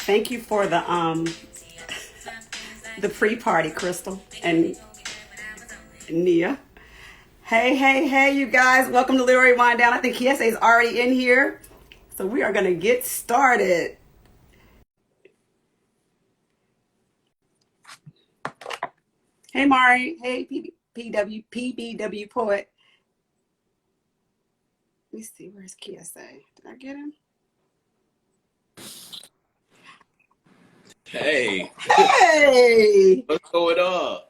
Thank you for the pre-party, Crystal and Nia. Hey, hey, hey, you guys! Welcome to Literary Wind Down. I think Kiese is already in here, so we are gonna get started. Hey, Mari. Hey, PBW poet. Let me see. Where's Kiese? Did I get him? Hey, Hey! what's going on?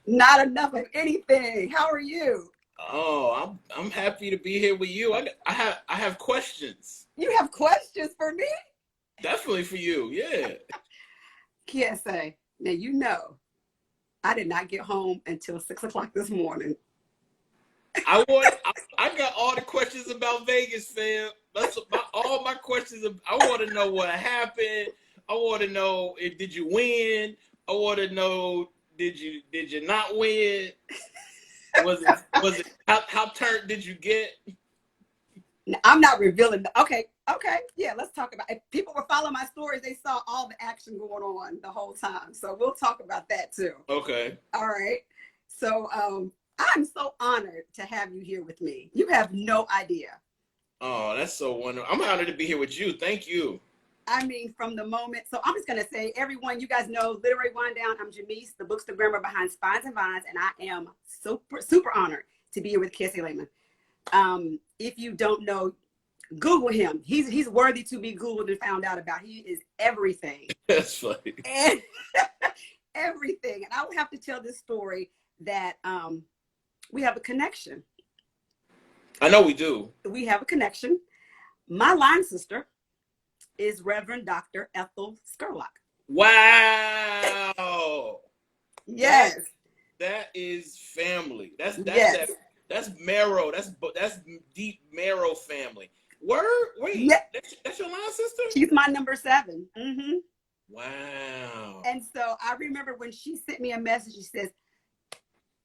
Not enough of anything. How are you? I'm happy to be here with you. I have questions. You have questions for me? Definitely for you. Yeah. Kiese, now you know I did not get home until 6 o'clock this morning. I got all the questions about Vegas, fam. All my questions. I want to know what happened. I want to know did you win? I want to know did you not win? Was it how turned did you get? I'm not revealing. Okay, yeah, let's talk about. If people were following my stories, they saw all the action going on the whole time. So we'll talk about that too. Okay. All right. So I'm so honored to have you here with me. You have no idea. Oh, that's so wonderful. I'm honored to be here with you. Thank you. I mean, from the moment. So I'm just gonna say, everyone, you guys know Literary Wind Down. I'm Jamise, the bookstagrammer behind Spines and Vines, and I am super honored to be here with Kiese Laymon. If you don't know, Google him. He's worthy to be Googled and found out about. He is everything. That's funny. And everything. And I will have to tell this story that we have a connection. I know we do. We have a connection. My line sister is Reverend Dr. Ethel Skurlock. Wow. Yes. That is family. That's yes. That's marrow. That's deep marrow family. Word? Wait. Yeah. That's your line sister? She's my number 7. Mm-hmm. Wow. And so I remember when she sent me a message, she says,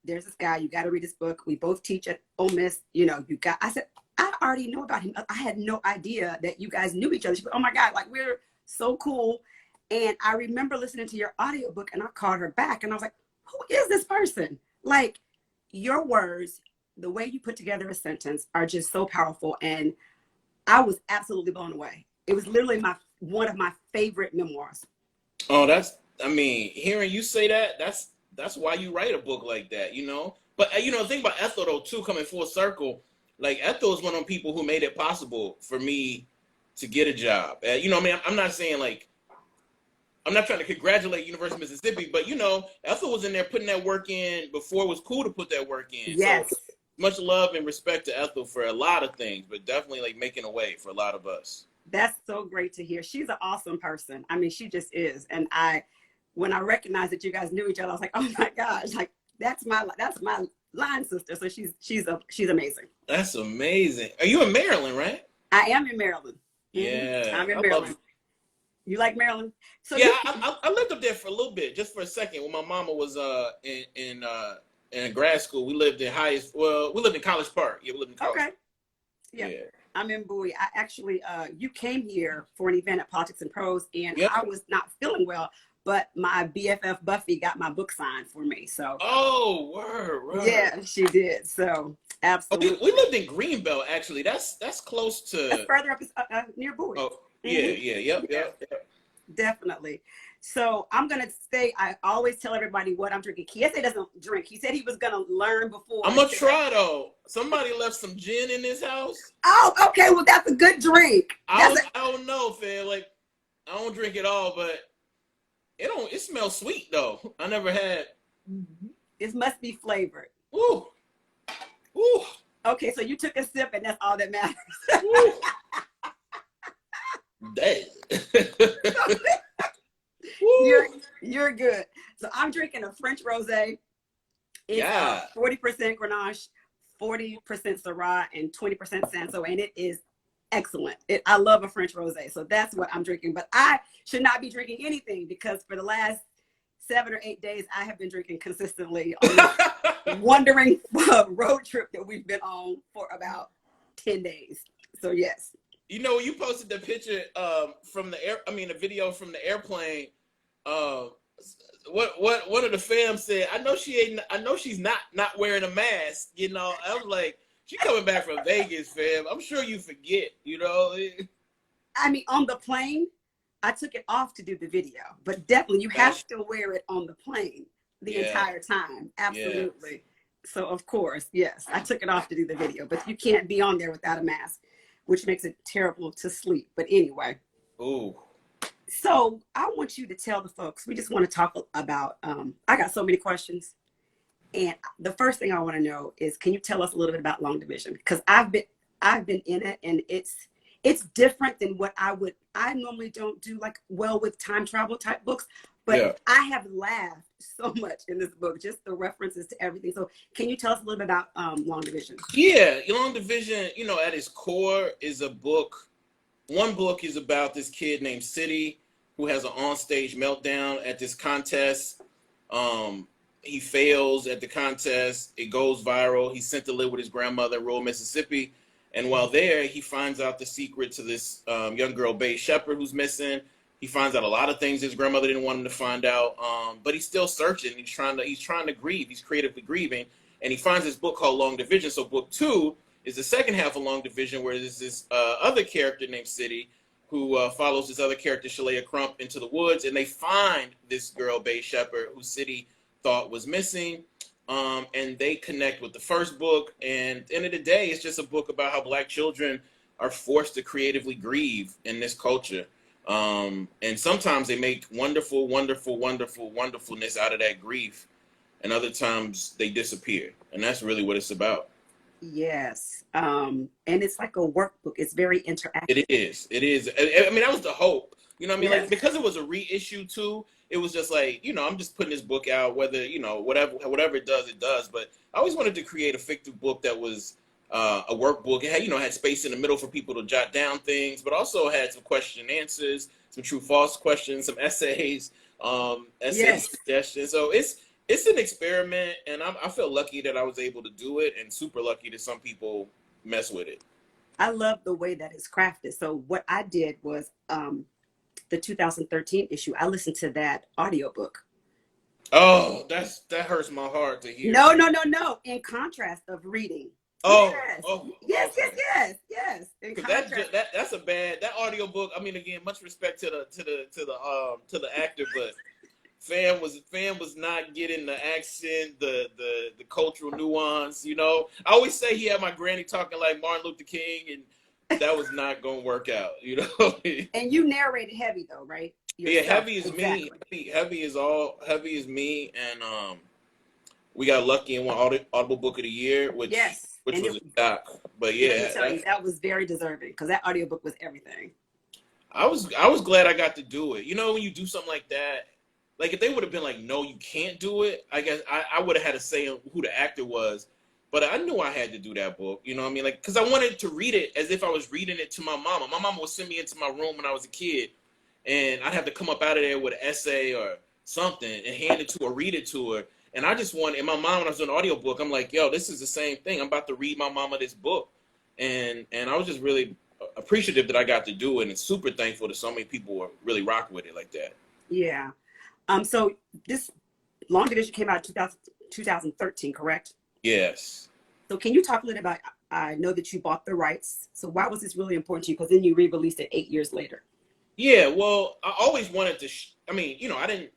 there's this guy, you got to read his book. We both teach at Ole Miss. I said, I already know about him. I had no idea that you guys knew each other. She said, oh my God, like we're so cool. And I remember listening to your audiobook and I called her back and I was like, who is this person? Like your words, the way you put together a sentence are just so powerful. And I was absolutely blown away. It was literally one of my favorite memoirs. Oh, hearing you say that, that's why you write a book like that, you know? But, the thing about Ethel, though, too, coming full circle, like, Ethel is one of the people who made it possible for me to get a job. I'm not saying, like, I'm not trying to congratulate University of Mississippi, but, Ethel was in there putting that work in before it was cool to put that work in. Yes. So, much love and respect to Ethel for a lot of things, but definitely, like, making a way for a lot of us. That's so great to hear. She's an awesome person. I mean, she just is. And when I recognized that you guys knew each other, I was like, oh my gosh, like that's my line sister. So she's amazing. That's amazing. Are you in Maryland, right? I am in Maryland. Yeah. I'm in Maryland. You like Maryland? So yeah, I lived up there for a little bit, just for a second. When my mama was in grad school, we lived in College Park. Yeah, we lived in College. Okay. Yeah. I'm in Bowie. I actually, you came here for an event at Politics and Prose, and I was not feeling well, but my BFF Buffy got my book signed for me. So. Oh, word. Yeah, she did. So absolutely. We lived in Greenbelt, actually. That's close to. That's further up near Bowie. Oh, yep. Definitely. So I'm gonna say I always tell everybody what I'm drinking. Kiese doesn't drink. He said he was gonna learn before. I'm gonna try though. Somebody left some gin in this house. Oh, okay. Well, that's a good drink. I don't know, fam. Like I don't drink it all, but it smells sweet though. I never had. It must be flavored. Ooh. Okay, so you took a sip and that's all that matters. Dang. You're good. So I'm drinking a French rosé. It's 40% Grenache, 40% Syrah, and 20% Sanso, and it is excellent. I love a French rosé, so that's what I'm drinking. But I should not be drinking anything because for the last 7 or 8 days, I have been drinking consistently on this wandering road trip that we've been on for about 10 days. So yes. You know, you posted the picture from the air. I mean, the video from the airplane. Uh, what one of the fam said? I know she ain't. I know she's not wearing a mask. You know, I was like, she coming back from Vegas, fam. I'm sure you forget. You know. I mean, on the plane, I took it off to do the video, but definitely you have to wear it on the plane the entire time. Absolutely. Yeah. So of course, yes, I took it off to do the video, but you can't be on there without a mask, which makes it terrible to sleep. But anyway. Ooh. So I want you to tell the folks, we just want to talk about, I got so many questions. And the first thing I want to know is, can you tell us a little bit about long division? Because I've been in it, and it's different than what I normally don't do like well with time travel type books, but I have laughed so much in this book, just the references to everything. So can you tell us a little bit about Long Division? Yeah, Long Division, you know, at its core is a book. One book is about this kid named City who has an onstage meltdown at this contest. He fails at the contest. It goes viral. He's sent to live with his grandmother in rural Mississippi. And while there, he finds out the secret to this young girl, Bae Shepherd, who's missing. He finds out a lot of things his grandmother didn't want him to find out. But he's still searching. He's trying to grieve. He's creatively grieving. And he finds this book called Long Division. So book 2 is the second half of Long Division, where there's this other character named City who follows this other character, Shalea Crump, into the woods. And they find this girl, Bae Shepherd, who City thought was missing. And they connect with the first book. And at the end of the day, it's just a book about how Black children are forced to creatively grieve in this culture. And sometimes they make wonderful, wonderful, wonderful, wonderfulness out of that grief. And other times they disappear. And that's really what it's about. Yes. And it's like a workbook. It's very interactive. It is. I mean, that was the hope. You know what I mean? Yes. Like, because it was a reissue too, it was just like, you know, I'm just putting this book out, whether, you know, whatever it does. But I always wanted to create a fictive book that was a workbook. It had, you know, had space in the middle for people to jot down things, but also had some question and answers, some true false questions, some essays, suggestions. So it's an experiment, and I feel lucky that I was able to do it, and super lucky that some people mess with it. I love the way that it's crafted. So what I did was the 2013 issue, I listened to that audiobook. Oh, that hurts my heart to hear. No. In contrast of reading. Oh, yes. In contrast. That's a bad, that audiobook. I mean, again, much respect to the actor, but Fam was not getting the accent, the cultural nuance. You know, I always say he had my granny talking like Martin Luther King, and that was not gonna work out. You know. And you narrated heavy though, right? Yourself. Yeah, heavy is me. Heavy is me, and we got lucky and won Audible Book of the Year, which was a shock. But yeah, that was very deserving because that audiobook was everything. I was glad I got to do it. You know, when you do something like that. Like, if they would have been like, no, you can't do it, I guess I would have had to say who the actor was. But I knew I had to do that book. You know what I mean? Like, because I wanted to read it as if I was reading it to my mama. My mama would send me into my room when I was a kid, and I'd have to come up out of there with an essay or something and hand it to her, read it to her. And I just wanted, in my mind, when I was doing an audiobook, I'm like, yo, this is the same thing. I'm about to read my mama this book. And I was just really appreciative that I got to do it, and super thankful that so many people were really rocking with it like that. Yeah. So this Long Division came out in 2013, correct? Yes. So can you talk a little about, I know that you bought the rights. So why was this really important to you? Because then you re-released it 8 years later. Yeah, well, I always wanted to, I mean, you know, I didn't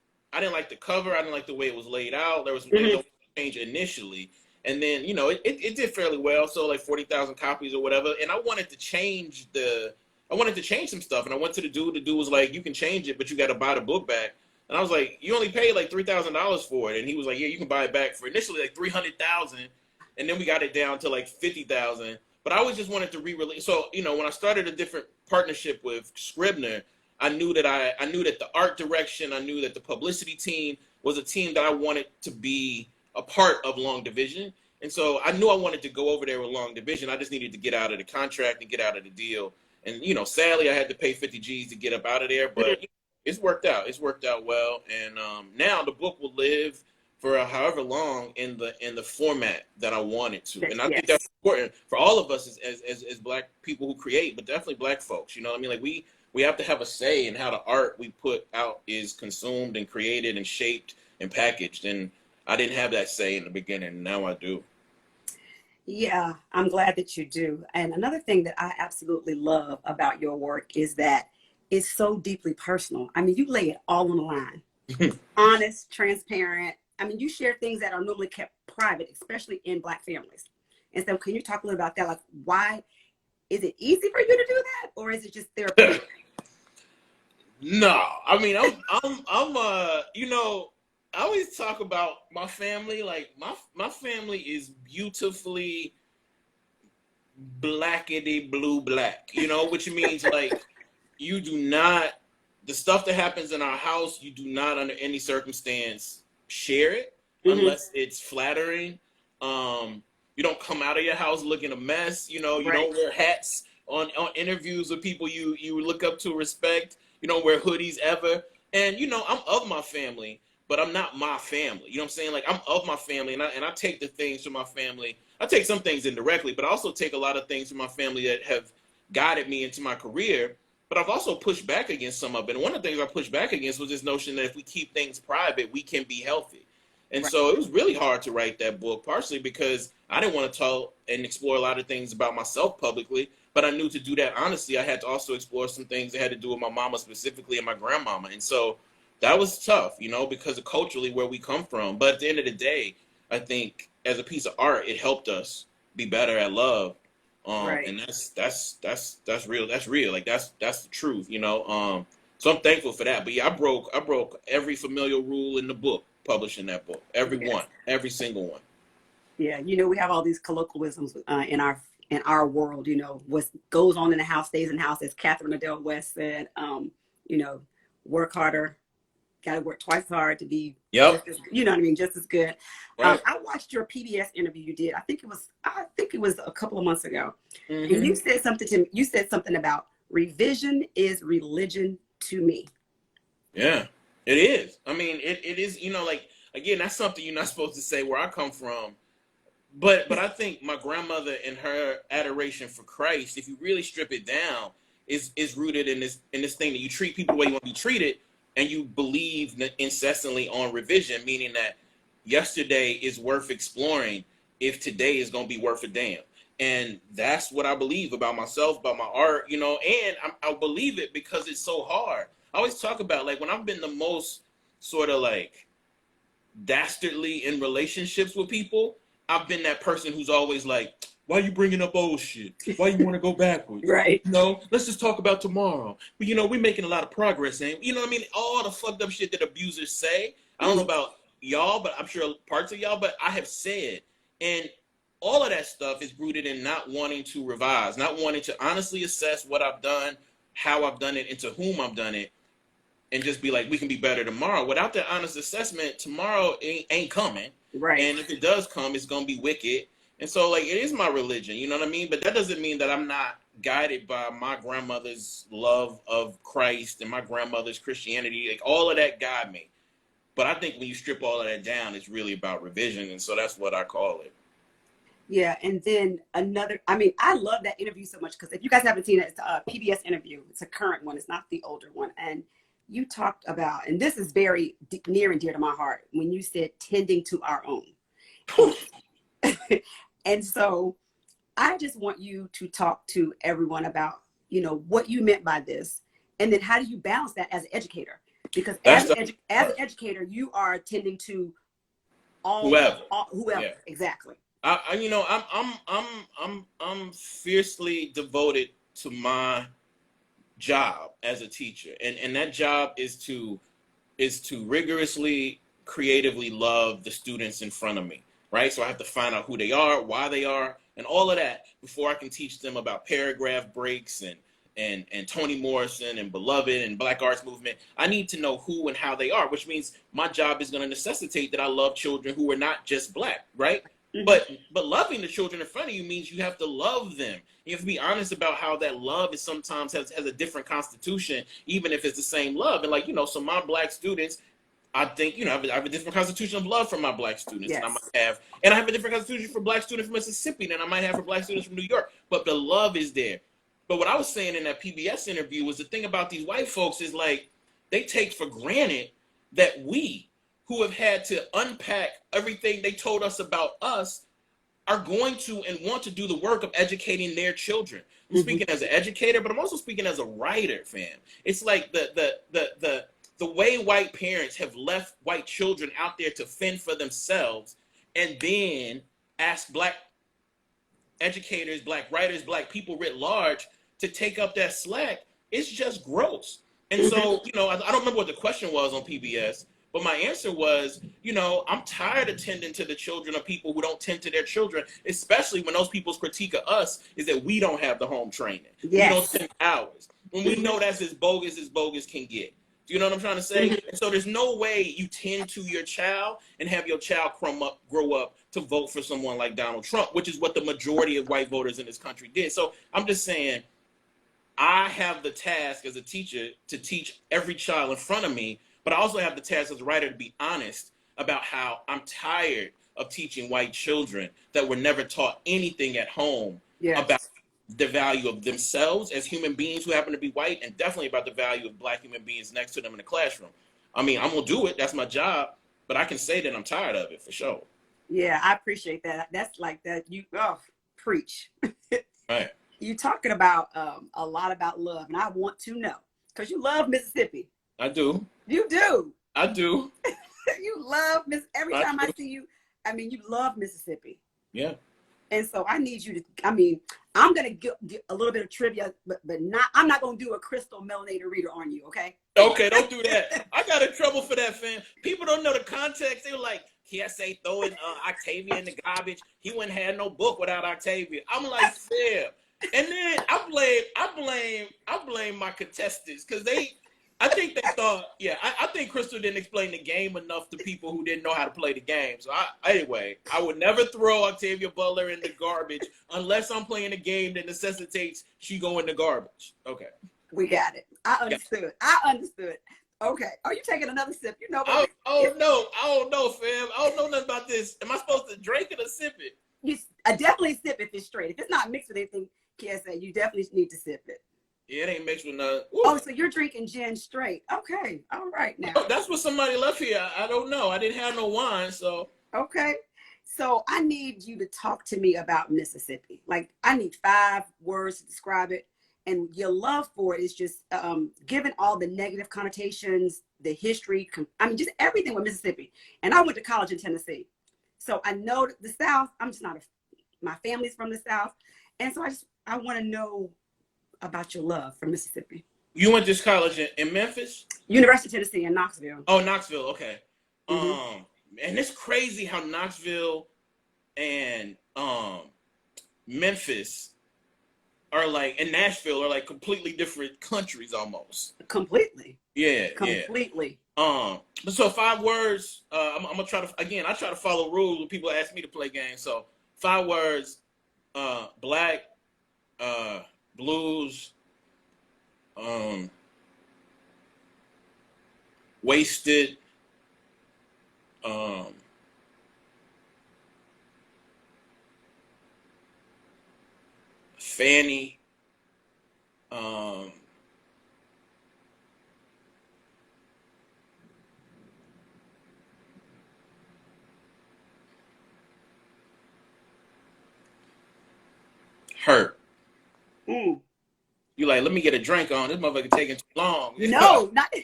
like the cover. I didn't like the way it was laid out. There was no change initially. And then, you know, it did fairly well. So like 40,000 copies or whatever. And I wanted to change some stuff. And I went to the dude. The dude was like, you can change it, but you got to buy the book back. And I was like, you only paid like $3,000 for it. And he was like, yeah, you can buy it back for initially like $300,000. And then we got it down to like $50,000. But I always just wanted to re-release. So, you know, when I started a different partnership with Scribner, I knew that the art direction, I knew that the publicity team was a team that I wanted to be a part of Long Division. And so I knew I wanted to go over there with Long Division. I just needed to get out of the contract and get out of the deal. And, you know, sadly, I had to pay 50 G's to get up out of there. But it's worked out. It's worked out well. And now the book will live for however long in the format that I wanted to. And I think Yes. that's important for all of us as Black people who create, but definitely Black folks. You know what I mean? Like we have to have a say in how the art we put out is consumed and created and shaped and packaged. And I didn't have that say in the beginning. Now I do. Yeah, I'm glad that you do. And another thing that I absolutely love about your work is that it's so deeply personal. I mean, you lay it all on the line. Honest, transparent. I mean, you share things that are normally kept private, especially in Black families. And so can you talk a little about that? Like, why is it easy for you to do that? Or is it just therapeutic? No, I mean, you know, I always talk about my family. Like my family is beautifully blackety blue black, you know, which means like you do not, the stuff that happens in our house, you do not under any circumstance share it unless it's flattering. You don't come out of your house looking a mess, you know, you Right. don't wear hats on interviews with people you look up to, respect. You don't wear hoodies ever. And you know, I'm of my family, but I'm not my family. You know what I'm saying? Like I'm of my family, and I take the things from my family. I take some things indirectly, but I also take a lot of things from my family that have guided me into my career. But I've also pushed back against some of it. And one of the things I pushed back against was this notion that if we keep things private, we can be healthy. And Right. so it was really hard to write that book, partially because I didn't want to tell and explore a lot of things about myself publicly. But I knew to do that honestly, I had to also explore some things that had to do with my mama specifically and my grandmama. And so that was tough, you know, because of culturally where we come from. But at the end of the day, I think as a piece of art, it helped us be better at love. Right. And that's real. That's real. Like that's the truth, you know. So I'm thankful for that. But yeah, I broke every familial rule in the book, publishing that book. Every Yes. one, every single one. Yeah, you know, we have all these colloquialisms in our world. You know, what goes on in the house stays in the house, as Catherine Adele West said. You know, work harder, got to work twice as hard to be. Yep. You know what I mean, just as good. Right. I watched your PBS interview you did. I think it was a couple of months ago, Mm-hmm. and you said something to me. You said something about revision is religion to me. Yeah, it is. I mean, it is. You know, like again, that's something you're not supposed to say where I come from. But I think my grandmother and her adoration for Christ, if you really strip it down, is rooted in this thing that you treat people the way you want to be treated, and you believe incessantly on revision, meaning that yesterday is worth exploring if today is going to be worth a damn. And that's what I believe about myself, about my art, you know, and I believe it because it's so hard. I always talk about like when I've been the most sort of like dastardly in relationships with people, I've been that person who's always like, why are you bringing up old shit? Why you want to go backwards? Right. You know, let's just talk about tomorrow. But, you know, we're making a lot of progress. And, you know what I mean? All the fucked up shit that abusers say. I don't know about y'all, but I'm sure parts of y'all, but I have said. And all of that stuff is rooted in not wanting to revise, not wanting to honestly assess what I've done, how I've done it, and to whom I've done it. And just be like, we can be better tomorrow. Without that honest assessment, tomorrow ain't coming. Right. And if it does come, it's going to be wicked. And so, like, it is my religion, you know what I mean? But that doesn't mean that I'm not guided by my grandmother's love of Christ and my grandmother's Christianity. Like, all of that guide me. But I think when you strip all of that down, it's really about revision. And so that's what I call it. Yeah, and then I love that interview so much because if you guys haven't seen it, it's a PBS interview. It's a current one. It's not the older one. And you talked about, and this is very near and dear to my heart, when you said tending to our own. And so I just want you to talk to everyone about, you know, what you meant by this. And then how do you balance that as an educator? Because as an educator, you are tending to whoever. Yeah. Exactly. You know, I'm fiercely devoted to my job as a teacher, and that job is to rigorously, creatively love the students in front of me, right? So I have to find out who they are, why they are, and all of that before I can teach them about paragraph breaks and Toni Morrison and Beloved and Black Arts Movement. I need to know who and how they are, which means my job is going to necessitate that I love children who are not just Black, right? Mm-hmm. But loving the children in front of you means you have to love them. You have to be honest about how that love is sometimes has a different constitution, even if it's the same love. And like, you know, so my Black students, I think, you know, I have a different constitution of love for my black students Yes. than I might have. And I have a different constitution for black students from Mississippi than I might have for black students from New York. But the love is there. But what I was saying in that PBS interview was the thing about these white folks is like, they take for granted that we, who have had to unpack everything they told us about us, are going to and want to do the work of educating their children. I'm speaking as an educator, but I'm also speaking as a writer, fam. It's like the way white parents have left white children out there to fend for themselves, and then ask black educators, black writers, black people writ large to take up that slack. It's just gross. And so, you know, I don't remember what the question was on PBS, but my answer was, you know, I'm tired of tending to the children of people who don't tend to their children, especially when those people's critique of us is that we don't have the home training. Yes. We don't tend ours. When we know that's as bogus can get. Do you know what I'm trying to say? And so there's no way you tend to your child and have your child grow up to vote for someone like Donald Trump, which is what the majority of white voters in this country did. So I'm just saying, I have the task as a teacher to teach every child in front of me, but I also have the task as a writer to be honest about how I'm tired of teaching white children that were never taught anything at home about the value of themselves as human beings who happen to be white, and definitely about the value of black human beings next to them in the classroom. I mean, I'm gonna do it. That's my job, but I can say that I'm tired of it for sure. Yeah, I appreciate that. That's like that. You preach. Right. You talking about a lot about love, and I want to know because you love Mississippi. I do. You do. I do. You love every time I see you. I mean, you love Mississippi. Yeah. And so I need you to. I mean, I'm gonna get a little bit of trivia, but not. I'm not gonna do a crystal melanated reader on you. Okay. Okay, don't do that. I got in trouble for that, fam. People don't know the context. They were like, Kiese throwing Octavia in the garbage. He wouldn't have no book without Octavia. I'm like, fam. And then I blame my contestants because I think they thought, I think Crystal didn't explain the game enough to people who didn't know how to play the game. So anyway, I would never throw Octavia Butler in the garbage unless I'm playing a game that necessitates she go in the garbage. Okay. We got it. I understood. I understood. Okay. Are you taking another sip? You know. No. I don't know, fam. I don't know nothing about this. Am I supposed to drink it or sip it? I definitely sip if it's straight. If it's not mixed with anything, Kiese, you definitely need to sip it. Yeah, it ain't mixed with nothing. Oh, so you're drinking gin straight. Okay. All right now. Oh, that's what somebody left here. I don't know. I didn't have no wine, so. Okay. So I need you to talk to me about Mississippi. Like, I need 5 words to describe it. And your love for it is just given all the negative connotations, the history, I mean, just everything with Mississippi. And I went to college in Tennessee. So I know the South. I'm just not my family's from the South. And so I want to know about your love for Mississippi. You went to college in Memphis? University of Tennessee in Knoxville. Oh, Knoxville. Okay. And it's crazy how Knoxville and Memphis are like, and Nashville are like completely different countries almost. Completely. Yeah. Completely. So 5 words. I'm gonna try to I try to follow rules when people ask me to play games. So 5 words. Black, blues, wasted, Fanny, hurt. You like, let me get a drink on. This motherfucker taking too long. No, not.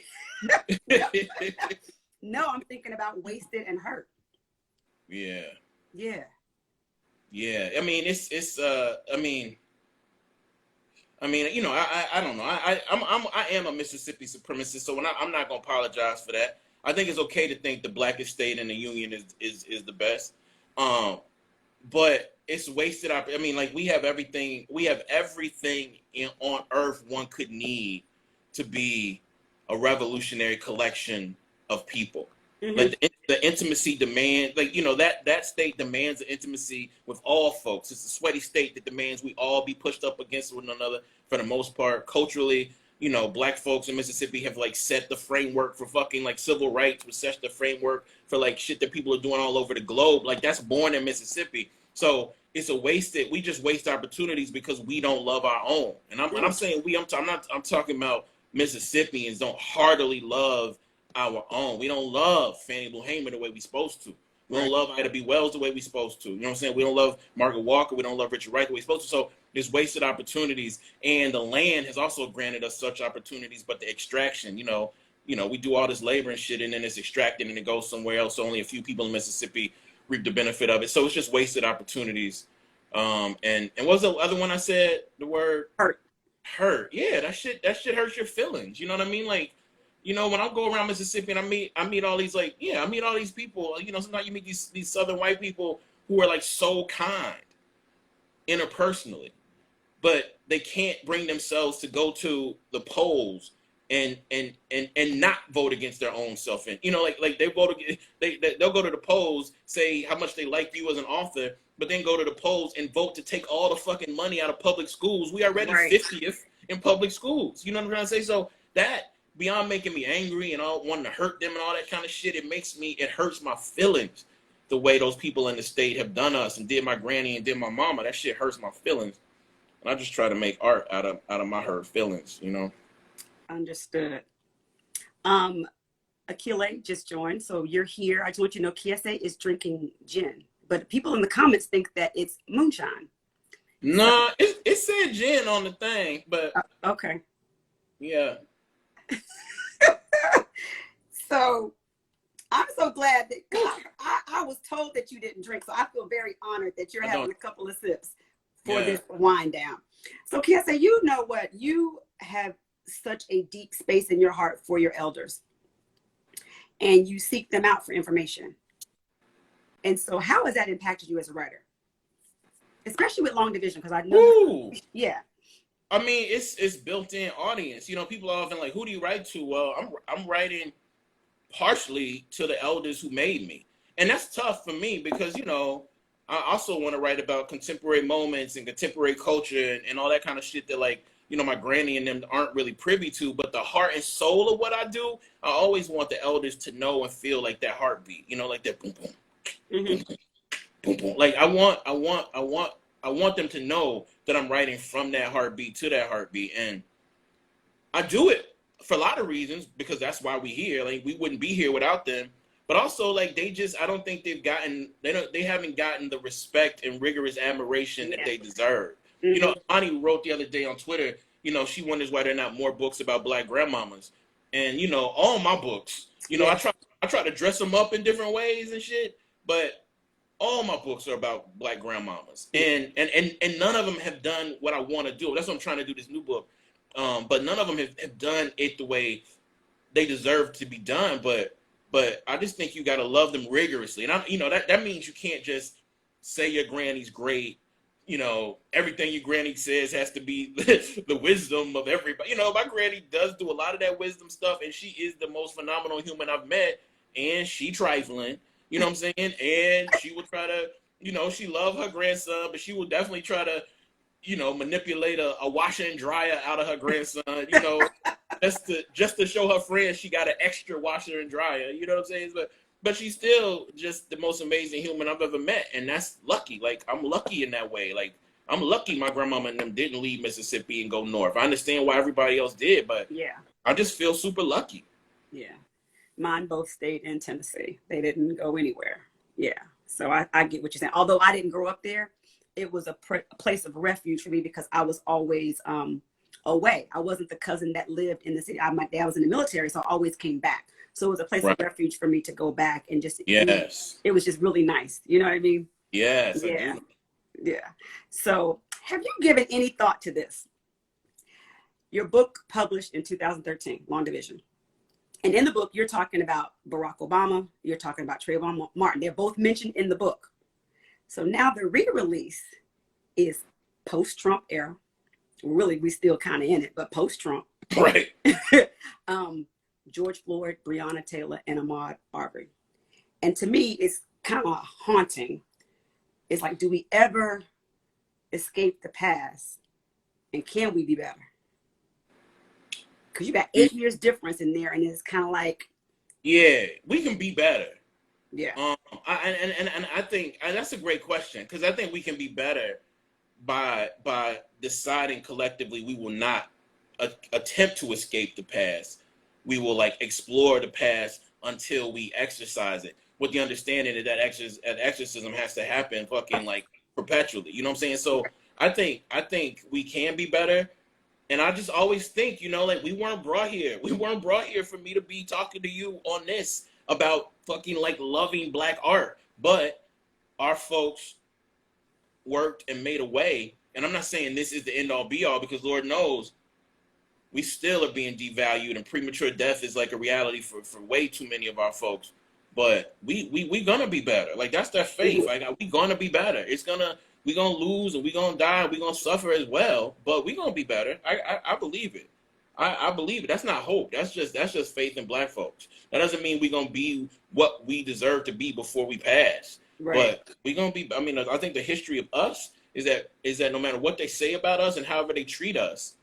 No, I'm thinking about wasted and hurt. Yeah. Yeah. Yeah. I mean, I mean, you know, I don't know. I am a Mississippi supremacist, so I'm not gonna apologize for that. I think it's okay to think the blackest state in the union is the best. But it's wasted. I mean, like we have everything on earth one could need to be a revolutionary collection of people. Like the intimacy demand, like, you know, that state demands intimacy with all folks. It's a sweaty state that demands we all be pushed up against one another for the most part, culturally, you know, black folks in Mississippi have like set the framework for fucking like civil rights, which sets the framework for like shit that people are doing all over the globe. Like that's born in Mississippi. So it's a wasted. We just waste opportunities because we don't love our own. And I'm saying we. I'm talking about Mississippians don't heartily love our own. We don't love Fannie Lou Hamer the way we supposed to. We don't love Ida B. Wells the way we supposed to. You know what I'm saying? We don't love Margaret Walker. We don't love Richard Wright the way we supposed to. So there's wasted opportunities, and the land has also granted us such opportunities. But the extraction, you know, we do all this labor and shit, and then it's extracted and it goes somewhere else. So only a few people in Mississippi reap the benefit of it. So it's just wasted opportunities. And what was the other one I said? The word hurt. Yeah, that shit hurts your feelings. You know what I mean? Like, you know, when I go around Mississippi and I meet all these I meet all these people. You know, sometimes you meet these Southern white people who are like so kind interpersonally, but they can't bring themselves to go to the polls and not vote against their own self. And you know, like they'll go to the polls, say how much they like you as an author, but then go to the polls and vote to take all the fucking money out of public schools. We are already 50th in public schools. You know what I'm trying to say? So that, beyond making me angry and all wanting to hurt them and all that kind of shit, it hurts my feelings the way those people in the state have done us and did my granny and did my mama. That shit hurts my feelings. And I just try to make art out of my hurt feelings, you know. Understood. Akile just joined, so you're here. I just want you to know Kiese is drinking gin, but people in the comments think that it's moonshine. No, it said gin on the thing, but okay. Yeah. So I'm so glad that I was told that you didn't drink, so I feel very honored that you're having a couple of sips for this wind down. So Kiese, you know what? You have such a deep space in your heart for your elders, and you seek them out for information. And so how has that impacted you as a writer? Especially with long division, because I know I mean, it's built-in audience. You know, people are often like, who do you write to? Well, I'm writing partially to the elders who made me. And that's tough for me because, you know, I also want to write about contemporary moments and contemporary culture and all that kind of shit that, like, you know, my granny and them aren't really privy to. But the heart and soul of what I do, I always want the elders to know and feel like that heartbeat, you know, like that boom, boom, boom, boom, boom, boom. Like I want them to know that I'm writing from that heartbeat to that heartbeat. And I do it for a lot of reasons, because that's why we're here. Like, we wouldn't be here without them. But also, like, I don't think they haven't gotten the respect and rigorous admiration that they deserve. You know, Ani wrote the other day on Twitter, you know, she wonders why there are not more books about Black grandmamas. And, you know, all my books, you know, I try to dress them up in different ways and shit, but all my books are about Black grandmamas. And none of them have done what I want to do. That's what I'm trying to do, this new book. But none of them have done it the way they deserve to be done. But I just think you got to love them rigorously. And you know, that means you can't just say your granny's great. You know, everything your granny says has to be the wisdom of everybody. You know, my granny does do a lot of that wisdom stuff, and she is the most phenomenal human I've met. And she trifling, you know what I'm saying? And she will try to, you know, she love her grandson, but she will definitely try to, you know, manipulate a washer and dryer out of her grandson, you know, just to show her friends she got an extra washer and dryer, you know what I'm saying? But she's still just the most amazing human I've ever met, and that's lucky. Like, I'm lucky in that way. Like, I'm lucky my grandmama and them didn't leave Mississippi and go north. I understand why everybody else did, but I just feel super lucky. Yeah. Mine both stayed in Tennessee. They didn't go anywhere. Yeah. So I get what you're saying. Although I didn't grow up there, it was a place of refuge for me because I was always away. I wasn't the cousin that lived in the city. My dad was in the military, so I always came back. So it was a place of refuge for me to go back and just, it was just really nice. You know what I mean? Yes. Yeah. Yeah. So have you given any thought to this? Your book published in 2013, Long Division. And in the book, you're talking about Barack Obama. You're talking about Trayvon Martin. They're both mentioned in the book. So now the re-release is post-Trump era. Really, we still kind of in it, but post-Trump. Right. George Floyd, Breonna Taylor, and Ahmaud Arbery. And to me, it's kind of haunting. It's like, do we ever escape the past? And can we be better? Because you got 8 years difference in there, and it's kind of like, yeah, we can be better. Yeah. And I think that's a great question, because I think we can be better by deciding collectively we will not attempt to escape the past. We will like explore the past until we exercise it, with the understanding that exorcism has to happen fucking like perpetually. You know what I'm saying? So I think we can be better. And I just always think, you know, like we weren't brought here. We weren't brought here for me to be talking to you on this about fucking like loving black art. But our folks worked and made a way. And I'm not saying this is the end all be all, because Lord knows we still are being devalued, and premature death is like a reality for way too many of our folks. But we gonna be better. Like that's their faith. Like we gonna be better. We gonna lose and we gonna die and we gonna suffer as well, but we gonna be better. I believe it. I believe it. That's not hope. That's just faith in black folks. That doesn't mean we gonna be what we deserve to be before we pass. Right. But we gonna be. I mean, I think the history of us is that no matter what they say about us and however they treat us,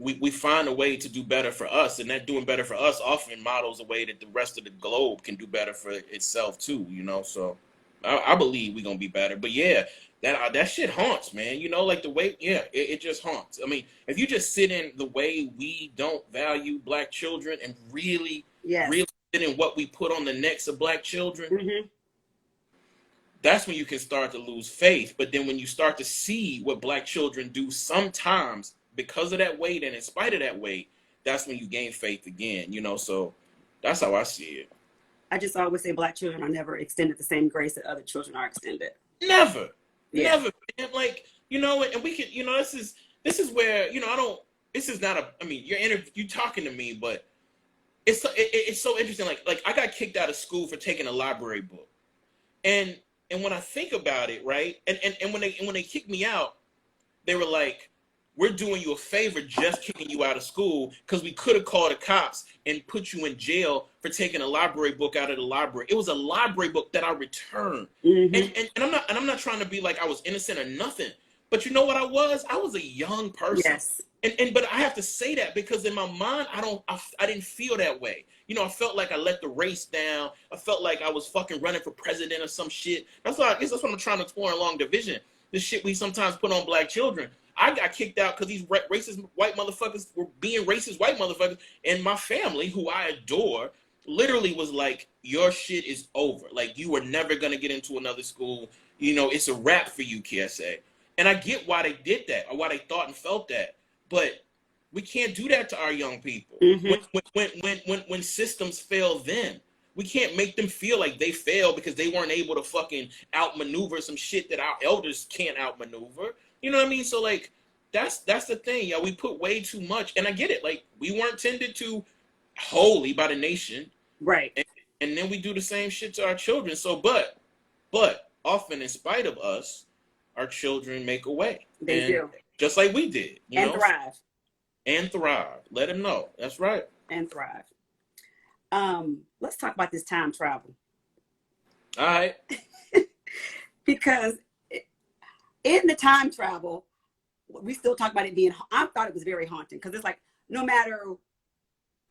we find a way to do better for us, and that doing better for us often models a way that the rest of the globe can do better for itself too. You know, so. I believe we're gonna be better, but yeah, that shit haunts, man. You know, like the way, yeah, it just haunts. I mean, if you just sit in the way we don't value black children and really sit in what we put on the necks of black children, that's when you can start to lose faith. But then when you start to see what black children do sometimes because of that weight and in spite of that weight, that's when you gain faith again. You know, so that's how I see it. I just always say black children are never extended the same grace that other children are extended. Never. Man. Like, you know, and we can, you know, this is where, you know, this is not I mean, you're talking to me, but it's so interesting. Like I got kicked out of school for taking a library book. And when I think about it, right, and when they kicked me out, they were like, we're doing you a favor just kicking you out of school, because we could have called the cops and put you in jail for taking a library book out of the library. It was a library book that I returned. And I'm not trying to be like I was innocent or nothing. But you know what I was? I was a young person. Yes. But I have to say that because in my mind, I didn't feel that way. You know, I felt like I let the race down. I felt like I was fucking running for president or some shit. That's what I'm trying to explore in Long Division. The shit we sometimes put on black children. I got kicked out because these racist white motherfuckers were being racist white motherfuckers. And my family, who I adore, literally was like, your shit is over. Like, you were never going to get into another school. You know, it's a wrap for you, Kiese. And I get why they did that, or why they thought and felt that. But we can't do that to our young people. When systems fail them. We can't make them feel like they failed because they weren't able to fucking outmaneuver some shit that our elders can't outmaneuver. You know what I mean? So like, that's the thing, yo. We put way too much, and I get it. Like, we weren't tended to wholly by the nation, right? And then we do the same shit to our children. So, but often, in spite of us, our children make a way. They do, just like we did. You know? Thrive. And thrive. Let them know. That's right. And thrive. Let's talk about this time travel. All right. Because in the time travel, we still talk about it being, I thought it was very haunting, because it's like, no matter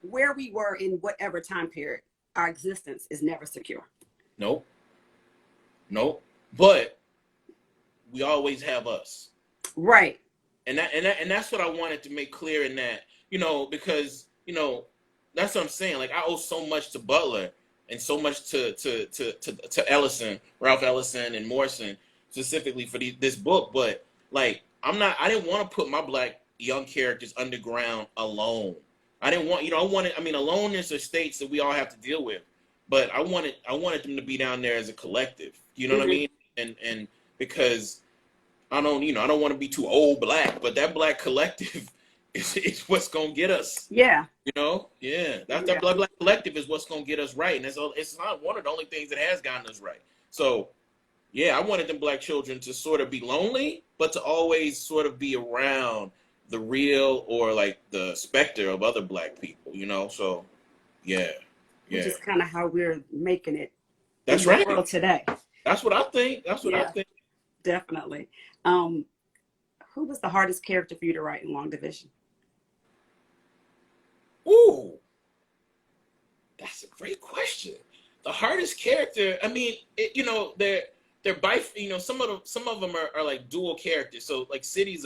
where we were in whatever time period, our existence is never secure. Nope. But we always have us. Right. And that's what I wanted to make clear in that, you know, because, you know, that's what I'm saying. Like, I owe so much to Butler and so much to Ellison, Ralph Ellison and Morrison, specifically for this book. But like, I didn't want to put my black young characters underground alone. I didn't want, aloneness are states that we all have to deal with, but I wanted them to be down there as a collective. You know what I mean? And because I don't want to be too old black, but that black collective is what's gonna get us. Yeah. You know? Yeah. That black collective is what's gonna get us right. And it's not one of the only things that has gotten us right. So yeah, I wanted them black children to sort of be lonely, but to always sort of be around the real or like the specter of other black people, you know? So yeah. Which is kind of how we're making it. That's in the world today. That's what I think. I think. Definitely. Who was the hardest character for you to write in Long Division? Ooh, that's a great question. The hardest character, I mean, they're by, some of them are like dual characters. So like City's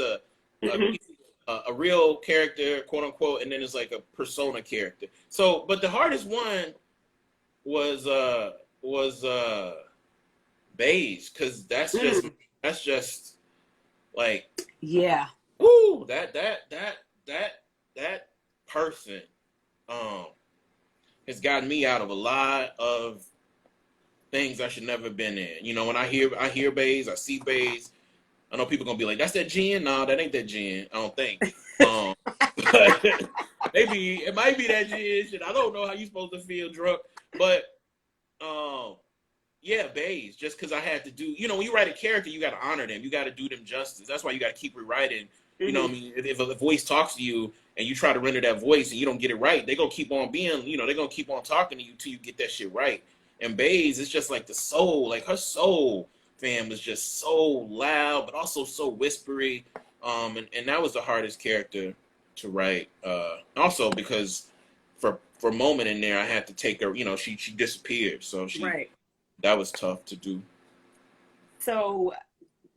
Mm-hmm. a real character, quote unquote, and then there's like a persona character. So, but the hardest one was Beige, because that's just like, Yeah. ooh, that person um has gotten me out of a lot of things I should never have been in. You know, when I hear Bays, I see Bays. I know people gonna be like, "That's that gin." No, that ain't that gin. I don't think. But maybe it might be that gin. Shit, I don't know how you supposed to feel drunk, but yeah, Bays. Just because I had to do, when you write a character, you got to honor them. You got to do them justice. That's why you got to keep rewriting. You know what I mean? If a voice talks to you and you try to render that voice and you don't get it right, they're gonna keep on being, they're gonna keep on talking to you till you get that shit right. And Bays is just like the soul, like her soul, fam, was just so loud, but also so whispery. And that was the hardest character to write. Also because for a moment in there, I had to take her. She disappeared, so Right. that was tough to do. So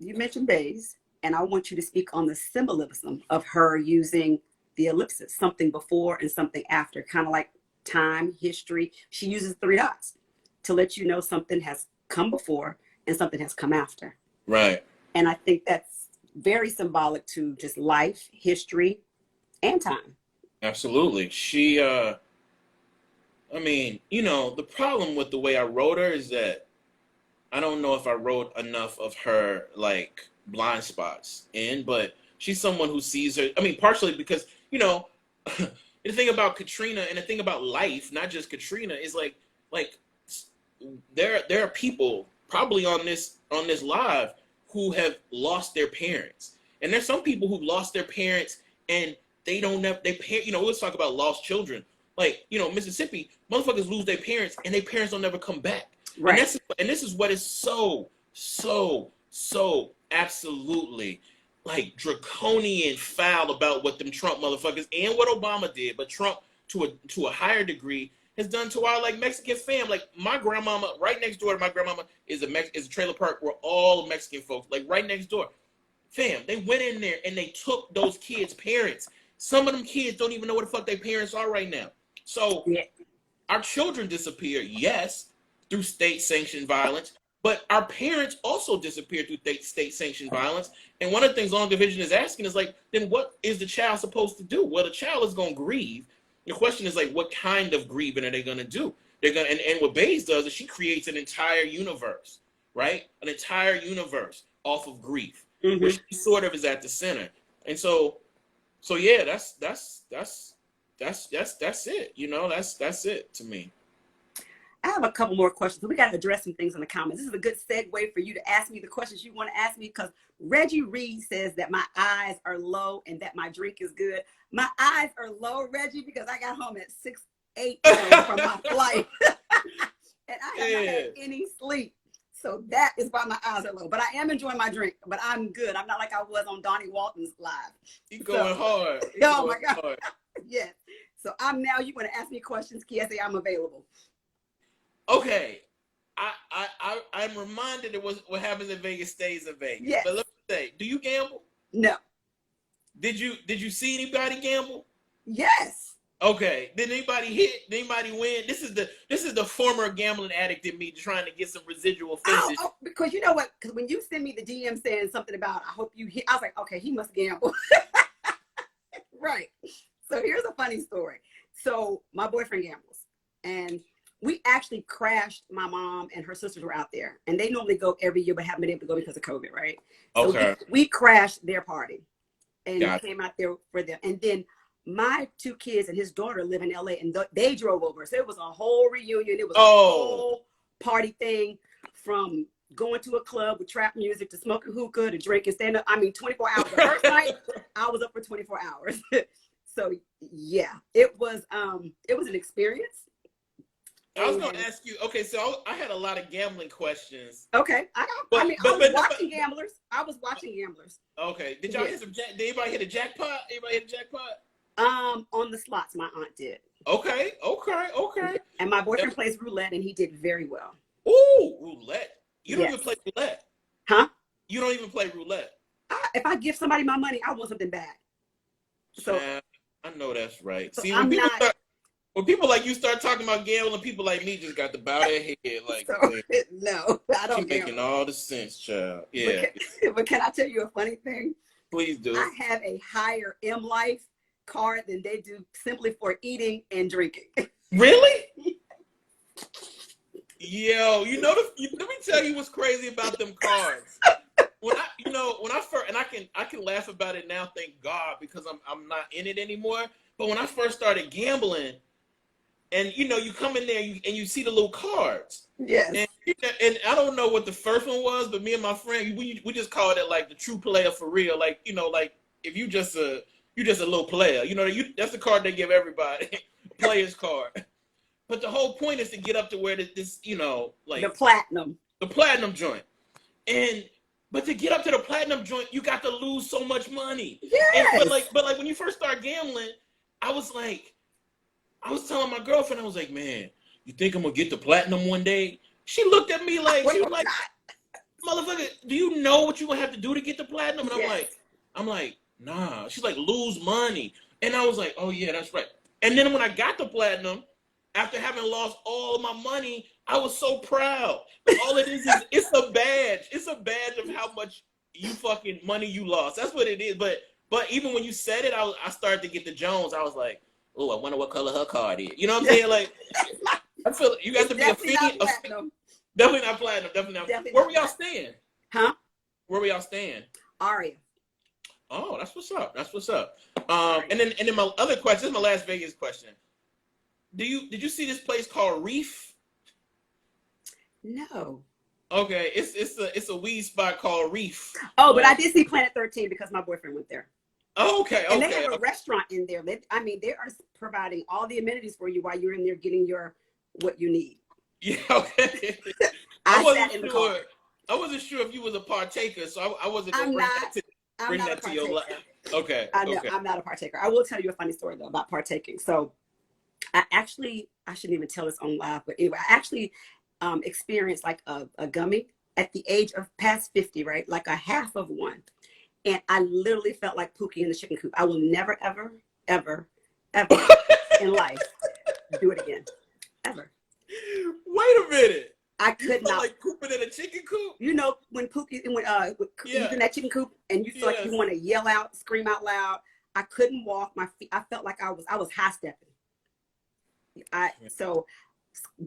you mentioned Bays, and I want you to speak on the symbolism of her using the ellipsis, something before and something after, kind of like time, history. She uses 3 dots to let you know something has come before and something has come after. Right. And I think that's very symbolic to just life, history, and time. Absolutely. She, I mean, the problem with the way I wrote her is that I don't know if I wrote enough of her, like, blind spots in, but she's someone who sees her. I mean, partially because, the thing about Katrina and the thing about life, not just Katrina, is like there are people probably on this live who have lost their parents. And there's some people who've lost their parents and they don't have their parents. Let's talk about lost children. Like, Mississippi, motherfuckers lose their parents and their parents don't never come back. Right. And this is what is so absolutely like draconian foul about what them Trump motherfuckers and what Obama did, but Trump to a higher degree has done to our like Mexican fam. Like my grandmama, right next door to my grandmama is a trailer park where all Mexican folks, like right next door. Fam, they went in there and they took those kids' parents. Some of them kids don't even know what the fuck their parents are right now. So our children disappear, yes, through state-sanctioned violence, but our parents also disappear through state-sanctioned violence. And one of the things Long Division is asking is like, then what is the child supposed to do? Well, the child is going to grieve. The question is like, what kind of grieving are they going to do? They're going and what Bays does is she creates an entire universe, right? An entire universe off of grief, where she sort of is at the center. And so yeah, that's it. That's it to me. I have a couple more questions. We got to address some things in the comments. This is a good segue for you to ask me the questions you want to ask me, because Reggie Reed says that my eyes are low and that my drink is good. My eyes are low, Reggie, because I got home at 6:08 from my flight. And I have not had any sleep. So that is why my eyes are low. But I am enjoying my drink. But I'm good. I'm not like I was on Donnie Walton's live. You're going hard. Oh, my God. Yes. So you want to ask me questions, Kiese, I'm available. Okay, I'm reminded it was what happens in Vegas stays in Vegas. Yes. But let me say, do you gamble? No. Did you see anybody gamble? Yes. Okay. Did anybody hit? Did anybody win? This is the former gambling addict in me trying to get some residual fences. Because you know what? Because when you send me the DM saying something about I hope you hit, I was like, okay, he must gamble. Right. So here's a funny story. So my boyfriend gambles, and we actually crashed. My mom and her sisters were out there, and they normally go every year, but haven't been able to go because of COVID, right? Okay. So we crashed their party and Gotcha. came out there for them. And then my 2 kids and his daughter live in LA, and they drove over. So it was a whole reunion. It was a whole party thing, from going to a club with trap music to smoking hookah to drinking, stand up. I mean, 24 hours. The first night I was up for 24 hours. So yeah, it was an experience. I was going to ask you. Okay, so I had a lot of gambling questions. Okay, I was watching gamblers. I was watching gamblers. Okay, did y'all hit some? Did anybody hit a jackpot? Anybody hit a jackpot? On the slots, my aunt did. Okay. And my boyfriend plays roulette, and he did very well. Ooh, roulette. You don't Yes. even play roulette. Huh? You don't even play roulette. If I give somebody my money, I want something back. So I know that's right. so See, I'm not. when people like you start talking about gambling, people like me just got to bow their head. Like, So, no, I don't she's making gamble. all the sense, child. Yeah. But can I tell you a funny thing? Please do. I have a higher M Life card than they do simply for eating and drinking. Really? Yo, let me tell you what's crazy about them cards. When I first, and I can laugh about it now, thank God, because I'm not in it anymore. But when I first started gambling, and you come in there and you see the little cards. Yes. And I don't know what the first one was, but me and my friend, we just called it like the true player for real. Like, like if you just a little player, that's the card they give everybody, player's card. But the whole point is to get up to where this like the platinum joint. But to get up to the platinum joint, you got to lose so much money. Yes. But like when you first start gambling, I was telling my girlfriend, I was like, man, you think I'm gonna get the platinum one day? She looked at me like, she was like, motherfucker, do you know what you gonna have to do to get the platinum? And I'm like, nah. She's like, lose money. And I was like, oh yeah, that's right. And then when I got the platinum, after having lost all of my money, I was so proud. All it is it's a badge. It's a badge of how much fucking money you lost. That's what it is. But even when you said it, I started to get the Jones. I was like, oh, I wonder what color her card is. You know what I'm saying? Like, I feel you got to be a fiend. Definitely not platinum. Definitely not. Where were y'all staying? Huh? Where were y'all staying? Aria. Oh, that's what's up. That's what's up. And then my other question. This is my Las Vegas question. Did you see this place called Reef? No. Okay, it's a weed spot called Reef. Oh, but I did see Planet 13 because my boyfriend went there. Oh, okay. And they have a restaurant in there. They are providing all the amenities for you while you're in there getting what you need. Yeah, okay. I wasn't sure if you was a partaker, so I wasn't going to bring that to your life. Okay. I know, okay. I'm not a partaker. I will tell you a funny story though about partaking. So I shouldn't even tell this on live, but anyway, I actually experienced like a gummy at the age of past 50, right? Like a half of one. And I literally felt like Pookie in the chicken coop. I will never, ever, ever, ever in life do it again. Ever. Wait a minute. I could not. Like pooping in a chicken coop? You know, when Pookie, he's in that chicken coop and you feel like you want to yell out, scream out loud. I couldn't walk. My feet, I felt like I was high stepping. So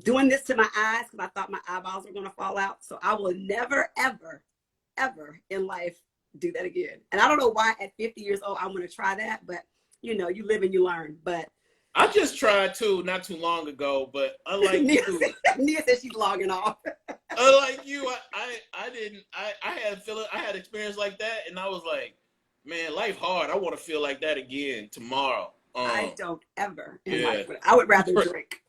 doing this to my eyes because I thought my eyeballs were going to fall out. So I will never, ever, ever in life do that again. And I don't know why at 50 years old I want to try that, but you live and you learn. But I just tried too not too long ago, but unlike you, Nia said she's logging off. Unlike you, I had experience like that, and I was like, man, life hard. I want to feel like that again tomorrow. I don't ever in life. I would rather drink.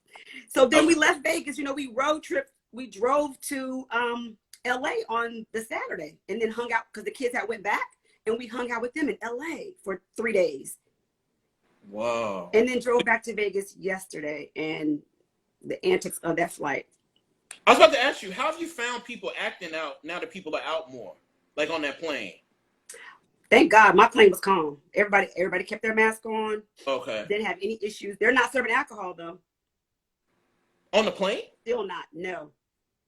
So then we left Vegas. We road trip. We drove to LA on the Saturday and then hung out because the kids had went back and we hung out with them in LA for 3 days. Wow. And then drove back to Vegas yesterday and the antics of that flight. I was about to ask you, how have you found people acting out now that people are out more, like on that plane? Thank God my plane was calm. Everybody kept their mask on. Okay. Didn't have any issues. They're not serving alcohol though. On the plane? Still not. No.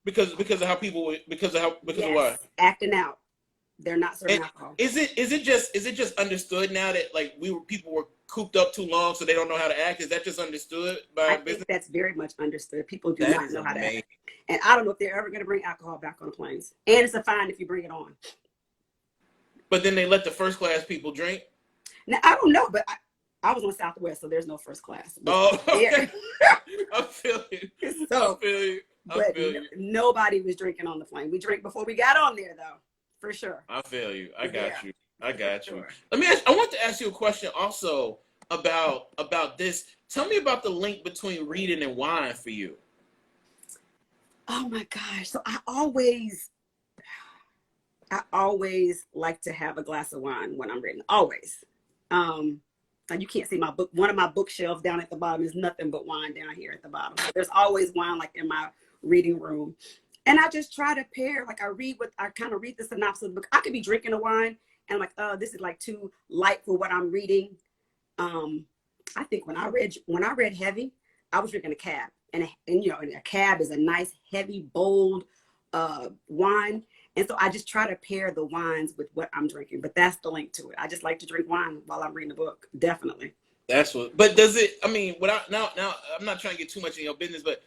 Because of how people because of what? Acting out. They're not serving alcohol. Is it just understood now that like people were cooped up too long so they don't know how to act? Is that just understood by business? Think that's very much understood. People do not know how to act. And I don't know if they're ever going to bring alcohol back on the planes. And it's a fine if you bring it on. But then they let the first class people drink? Now, I don't know, but I was on Southwest, so there's no first class. But oh, okay. I feel you. So, I feel you. Nobody was drinking on the plane. We drank before we got on there, though, for sure. I feel you. I got you. I want to ask you a question also about this. Tell me about the link between reading and wine for you. Oh my gosh. So I always like to have a glass of wine when I'm reading. Always. and you can't see my book. One of my bookshelves down at the bottom is nothing but wine down here at the bottom. So there's always wine like in my reading room. And I just try to pair, like I kind of read the synopsis of the book. I could be drinking a wine and I'm like, oh, this is like too light for what I'm reading. I think when I read heavy, I was drinking a cab. And you know, a cab is a nice, heavy, bold wine. And so I just try to pair the wines with what I'm drinking. But that's the link to it. I just like to drink wine while I'm reading the book. Definitely. That's what. But does it? I mean, without now, I'm not trying to get too much in your business, but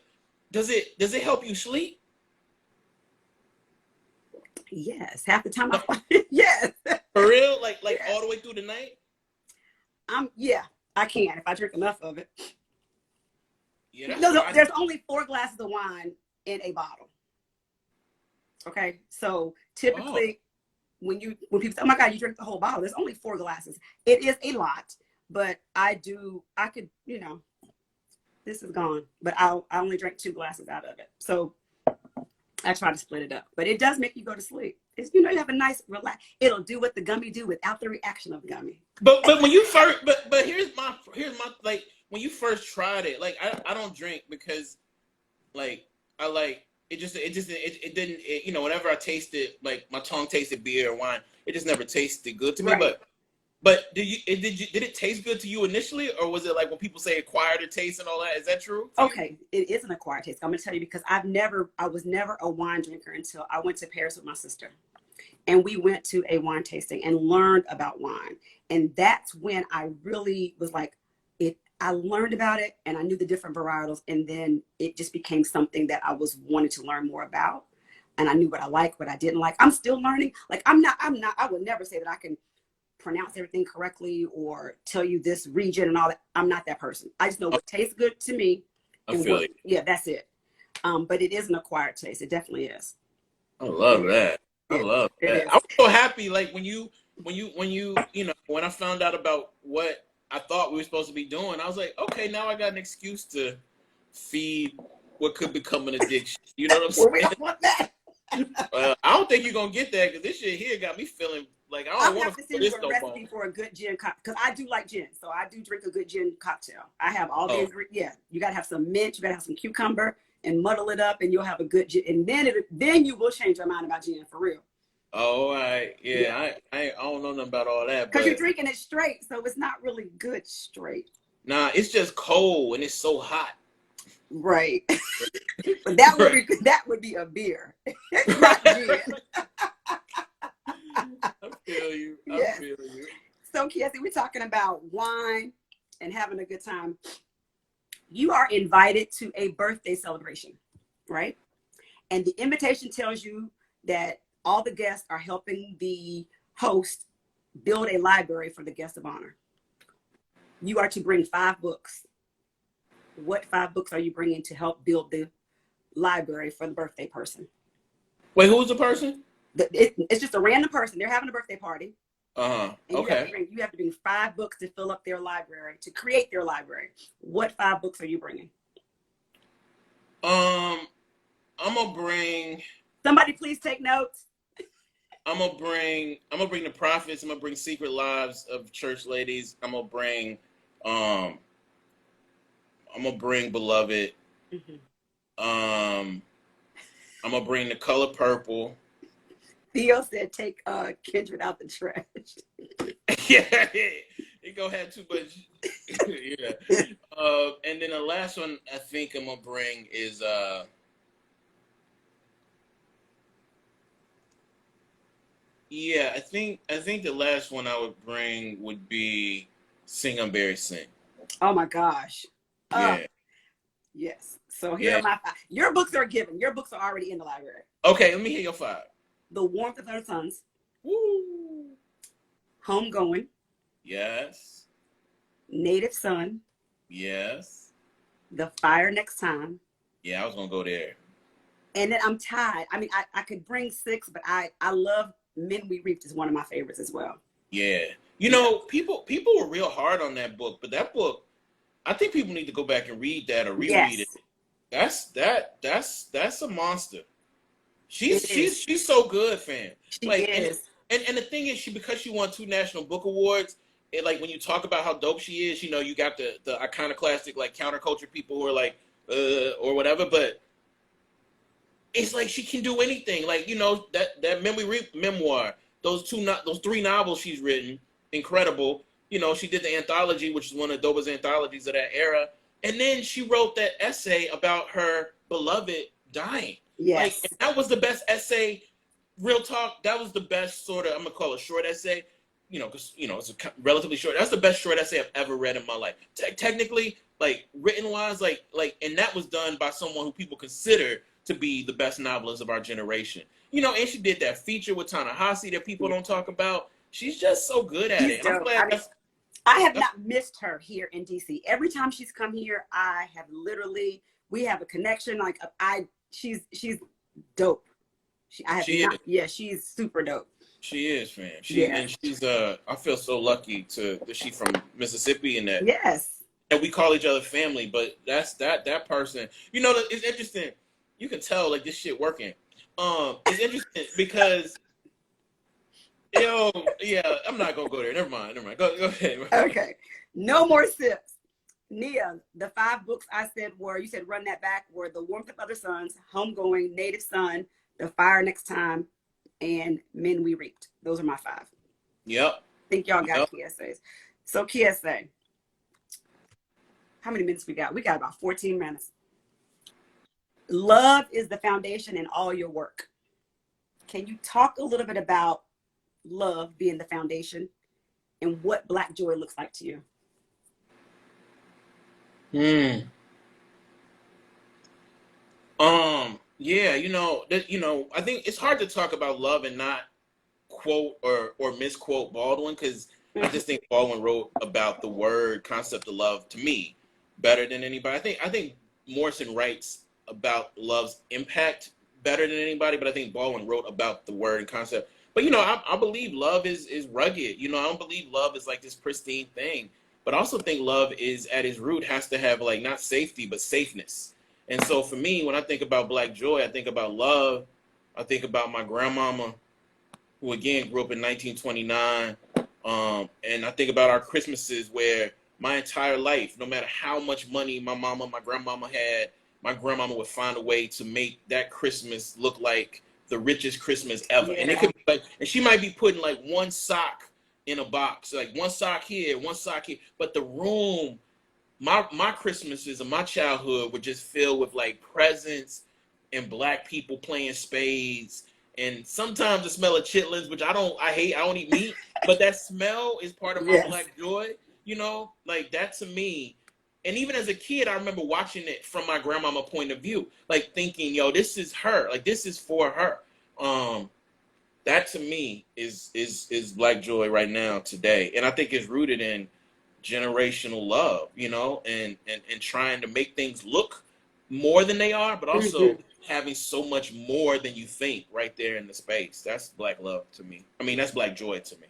does it help you sleep? Yes, half the time. Yes. For real? Like yes. All the way through the night? Yeah, I can if I drink enough of it. Yeah. No, there's only 4 glasses of wine in a bottle. Okay, so typically when people say, "Oh my God, you drink the whole bottle," there's only 4 glasses. It is a lot, but I could, you know, this is gone, but I only drank 2 glasses out of it. So I try to split it up, but it does make you go to sleep. It's, you know, you have a nice relax. It'll do what the gummy do without the reaction of the gummy. But when you first, but here's my like when you first tried it, like I don't drink because like I like it didn't you know, whenever I tasted, like my tongue tasted beer or wine, it just never tasted good to me. Right. But did it taste good to you initially, or was it like when people say acquired a taste and all that? Is that true? Okay, it is an acquired taste. I'm gonna tell you because I was never a wine drinker until I went to Paris with my sister, and we went to a wine tasting and learned about wine, and that's when I really was like, I learned about it and I knew the different varietals, and then it just became something that I was wanting to learn more about, and I knew what I liked, what I didn't like. I'm still learning. Like I would never say that I can pronounce everything correctly or tell you this region and all that. I'm not that person. I just know what tastes good to me. Yeah, that's it. But it is an acquired taste. It definitely is. I love that. I love that. I was so happy, like when you know, when I found out about what I thought we were supposed to be doing, I was like, okay, now I got an excuse to feed what could become an addiction. You know what I'm saying? Well, we don't want that. I don't think you're gonna get that because this shit here got me feeling like I don't want to send you a recipe for a good gin cocktail because I do like gin, so I do drink a good gin cocktail. I have all the ingredients. Yeah, you gotta have some mint, you gotta have some cucumber, and muddle it up, and you'll have a good gin. And then you will change your mind about gin for real. Oh, all right. Yeah. I don't know nothing about all that. Because you're drinking it straight, so it's not really good straight. Nah, it's just cold and it's so hot. Right. But that would be a beer, not gin. I feel you. Yes. I feel you. So, Kiese, we're talking about wine and having a good time. You are invited to a birthday celebration, right? And the invitation tells you that all the guests are helping the host build a library for the guest of honor. You are to bring 5 books. What 5 books are you bringing to help build the library for the birthday person? Wait, who's the person? It's just a random person. They're having a birthday party. Okay. You have to bring 5 books to fill up their library, to create their library. What 5 books are you bringing? I'm gonna bring. Somebody please take notes. I'm gonna bring the Prophets. I'm gonna bring Secret Lives of Church Ladies. I'm gonna bring Beloved. Mm-hmm. I'm gonna bring The Color Purple. Theo said, "Take Kindred out the trash." Yeah, he go have too much. Yeah. And then the last one I think I'm gonna bring is yeah, I think the last one I would bring would be Sing Unburied Sing. Oh my gosh. Yeah. Yes. So here are my 5. Your books are given. Your books are already in the library. Okay, let me hear your 5. The Warmth of Her Sons. Woo. Homegoing. Yes. Native Son. Yes. The Fire Next Time. Yeah, I was gonna go there. And then I'm tied. I mean, I could bring 6, but I love Men We Reaped is one of my favorites as well. Yeah. You know, people were real hard on that book, but that book, I think people need to go back and read that or reread it. That's a monster. She's so good, fam. She is. And the thing is, because she won 2 National Book Awards, like when you talk about how dope she is, you know, you got the iconoclastic like counterculture people who are like or whatever, but it's like she can do anything. Like, you know, that memoir, those three novels she's written, incredible. You know, she did the anthology, which is one of the dopest anthologies of that era. And then she wrote that essay about her beloved dying. Like, Yes. and that was the best essay. Real talk, that was the best sort of, I'm gonna call it short essay. You know, because you know it's relatively short. That's the best short essay I've ever read in my life. Technically, like written wise, and that was done by someone who people consider to be the best novelist of our generation. You know, and she did that feature with Ta-Nehisi that people don't talk about. She's just so good at She's it. And I'm dope. glad I have not missed her here in DC. Every time she's come here, I have literally, we have a connection. Like she's dope. She's super dope. she is, man. Yeah. She's I feel so lucky that she's from Mississippi and that Yes. we call each other family, but that's that person. You know, it's interesting. You can tell like this shit working. It's interesting because yeah, I'm not gonna go there. Never mind. Go ahead. Okay. No more sips. Nia, the 5 books I said you said run that back, were The Warmth of Other Suns, Homegoing, Native Son, The Fire Next Time, and Men We Reaped. Those are my 5. Yep. I think y'all got Kiesas. So Kiese, how many minutes we got? We got about 14 minutes. Love is the foundation in all your work. Can you talk a little bit about love being the foundation and what Black joy looks like to you? Yeah, I think it's hard to talk about love and not quote or misquote Baldwin, because I just think Baldwin wrote about the word concept of love to me better than anybody. I think Morrison writes about love's impact better than anybody, but I think Baldwin wrote about the word and concept. But I believe love is rugged. I don't believe love is like this pristine thing. But I also think love is at its root has to have like not safety but safeness. And so for me, when I think about Black joy, I think about love. I think about my grandmama, who again grew up in 1929. And I think about our Christmases where my entire life, no matter how much money my grandmama had, my grandmama would find a way to make that Christmas look like the richest Christmas ever. Yeah. And it could be like, and she might be putting like one sock in a box, like one sock here, one sock here. But the room, my Christmases of my childhood were just filled with like presents and Black people playing spades. And sometimes the smell of chitlins, which I hate, I don't eat meat, but that smell is part of my Black joy, like that to me. And even as a kid, I remember watching it from my grandmama point of view, like thinking, this is her, like this is for her. That to me is Black joy right now today. And I think it's rooted in generational love, and trying to make things look more than they are, but also having so much more than you think right there in the space. That's Black love to me. I mean, that's Black joy to me.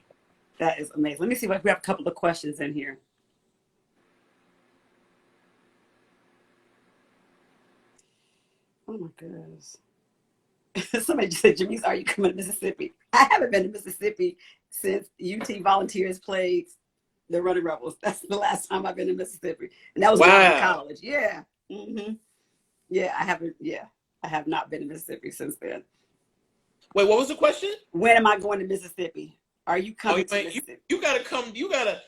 That is amazing. Let me see if we have a couple of questions in here. Oh my goodness. Somebody just said, Jimmy, are you coming to Mississippi? I haven't been to Mississippi since UT Volunteers played the Running Rebels. That's the last time I've been to Mississippi. And that was when I was in college. Yeah. Yeah, I haven't. Yeah, I have not been to Mississippi since then. Wait, what was the question? When am I going to Mississippi? Are you coming to Mississippi? You gotta come. You gotta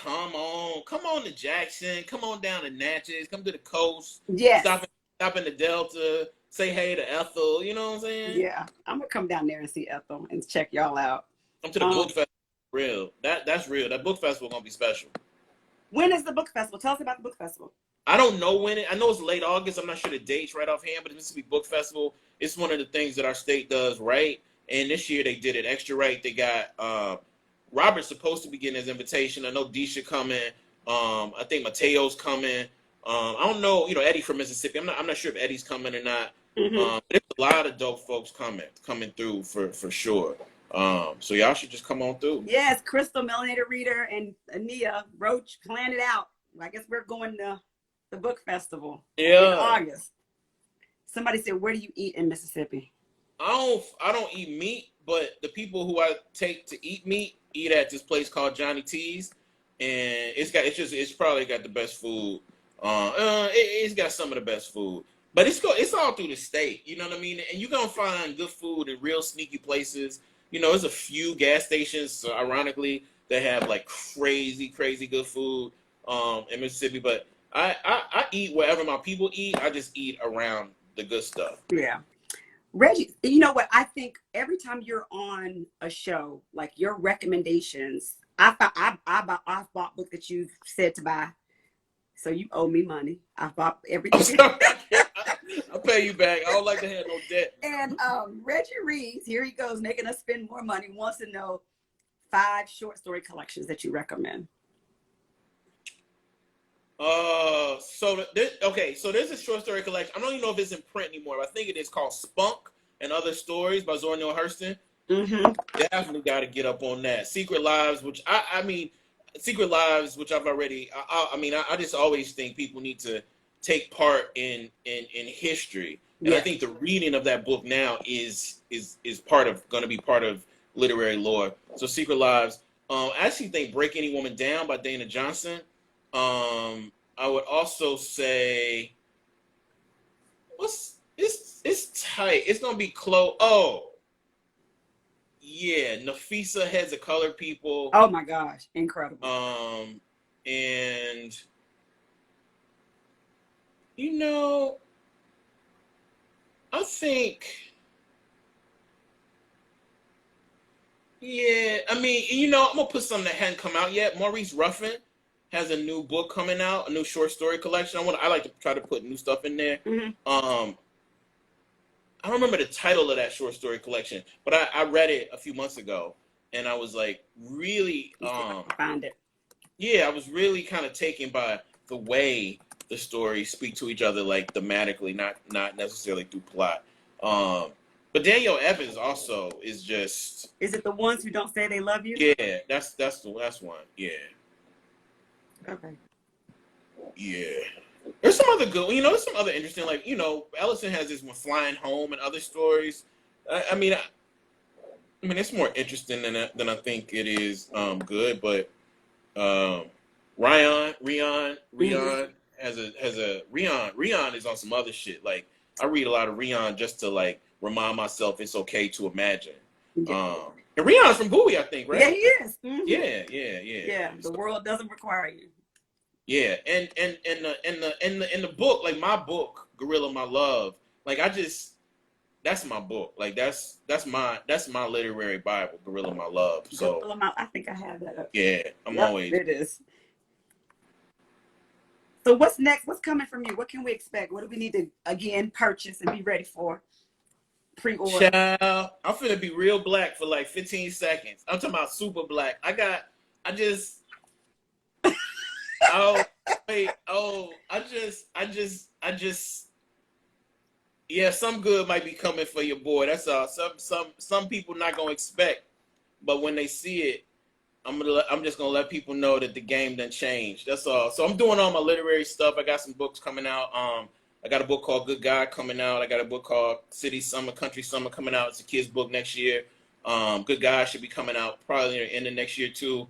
come on. Come on to Jackson. Come on down to Natchez. Come to the coast. Yes. Stop in the Delta. Say hey to Ethel. You know what I'm saying? Yeah, I'm gonna come down there and see Ethel and check y'all out. Come to the book festival. Real. That's real. That book festival gonna be special. When is the book festival? Tell us about the book festival. I don't know when I know it's late August. I'm not sure the dates right offhand, but the Mississippi Book Festival, it's one of the things that our state does right. And this year they did it extra right. They got Robert's supposed to be getting his invitation. I know Deisha coming. I think Mateo's coming. I don't know, Eddie from Mississippi. I'm not sure if Eddie's coming or not. There's a lot of dope folks coming through for sure. So y'all should just come on through. Yes, Crystal, Melanator Reader, and Ania Roach planned it out. I guess we're going to the book festival in August. Somebody said, where do you eat in Mississippi? I don't eat meat, but the people who I take to eat meat eat at this place called Johnny T's, and it's probably got the best food. It's got some of the best food, but it's all through the state. You know what I mean? And you're gonna find good food in real sneaky places. You know, there's a few gas stations, ironically, that have like crazy good food in Mississippi. But I eat wherever my people eat. I just eat around the good stuff. Yeah. Reggie, you know what? I think every time you're on a show, like your recommendations, I've bought books that you said to buy. So you owe me money. I've bought everything. I'll pay you back. I don't like to have no debt. And Reggie Reeves, here he goes, making us spend more money, wants to know 5 short story collections that you recommend. So there's a short story collection. I don't even know if it's in print anymore, but I think it is, called Spunk and Other Stories by Zora Neale Hurston. Mm-hmm. Definitely got to get up on that. Secret Lives, which Secret Lives, which I've already, I just always think people need to take part in history. And I think the reading of that book now is going to be part of literary lore. So Secret Lives. I actually think Break Any Woman Down by Dana Johnson. I would also say, it's tight. It's gonna be close. Oh, yeah, Nafisa, Heads of Colored People. Oh my gosh, incredible. And you know, I think, yeah. I mean, you know, I'm gonna put something that hadn't come out yet. Maurice Ruffin has a new book coming out, a new short story collection. I like to try to put new stuff in there. Mm-hmm. I don't remember the title of that short story collection, but I read it a few months ago, and I was like really find it. Yeah, I was really kind of taken by the way the stories speak to each other, like thematically, not necessarily through plot. But Danielle Evans also is just. Is it The Ones Who Don't Say They Love You? Yeah, that's one. Yeah. Okay. Yeah. There's some other good, there's some other interesting, like, Ellison has this one, Flying Home, and Other Stories. I mean, it's more interesting than I think it is good, but Rion Rion is on some other shit. Like, I read a lot of Rion just to like remind myself it's okay to imagine. Yeah. And Rion's from Bowie, I think, right? Yeah, he is. Mm-hmm. Yeah. Yeah, the world doesn't require you. Yeah, and in the book, like my book, Gorilla My Love, like that's my book. Like that's my literary Bible, Gorilla My Love. So I think I have that up. Yeah, always. It is. So what's next? What's coming from you? What can we expect? What do we need to again purchase and be ready for? Pre-order. Child, I'm finna be real black for like 15 seconds. I'm talking about super black. Yeah, some good might be coming for your boy. That's all. Some people not gonna expect, but when they see it, I'm just gonna let people know that the game done changed. That's all. So I'm doing all my literary stuff. I got some books coming out. I got a book called Good Guy coming out. I got a book called City Summer, Country Summer coming out. It's a kid's book next year. Good Guy should be coming out probably near the end of next year too.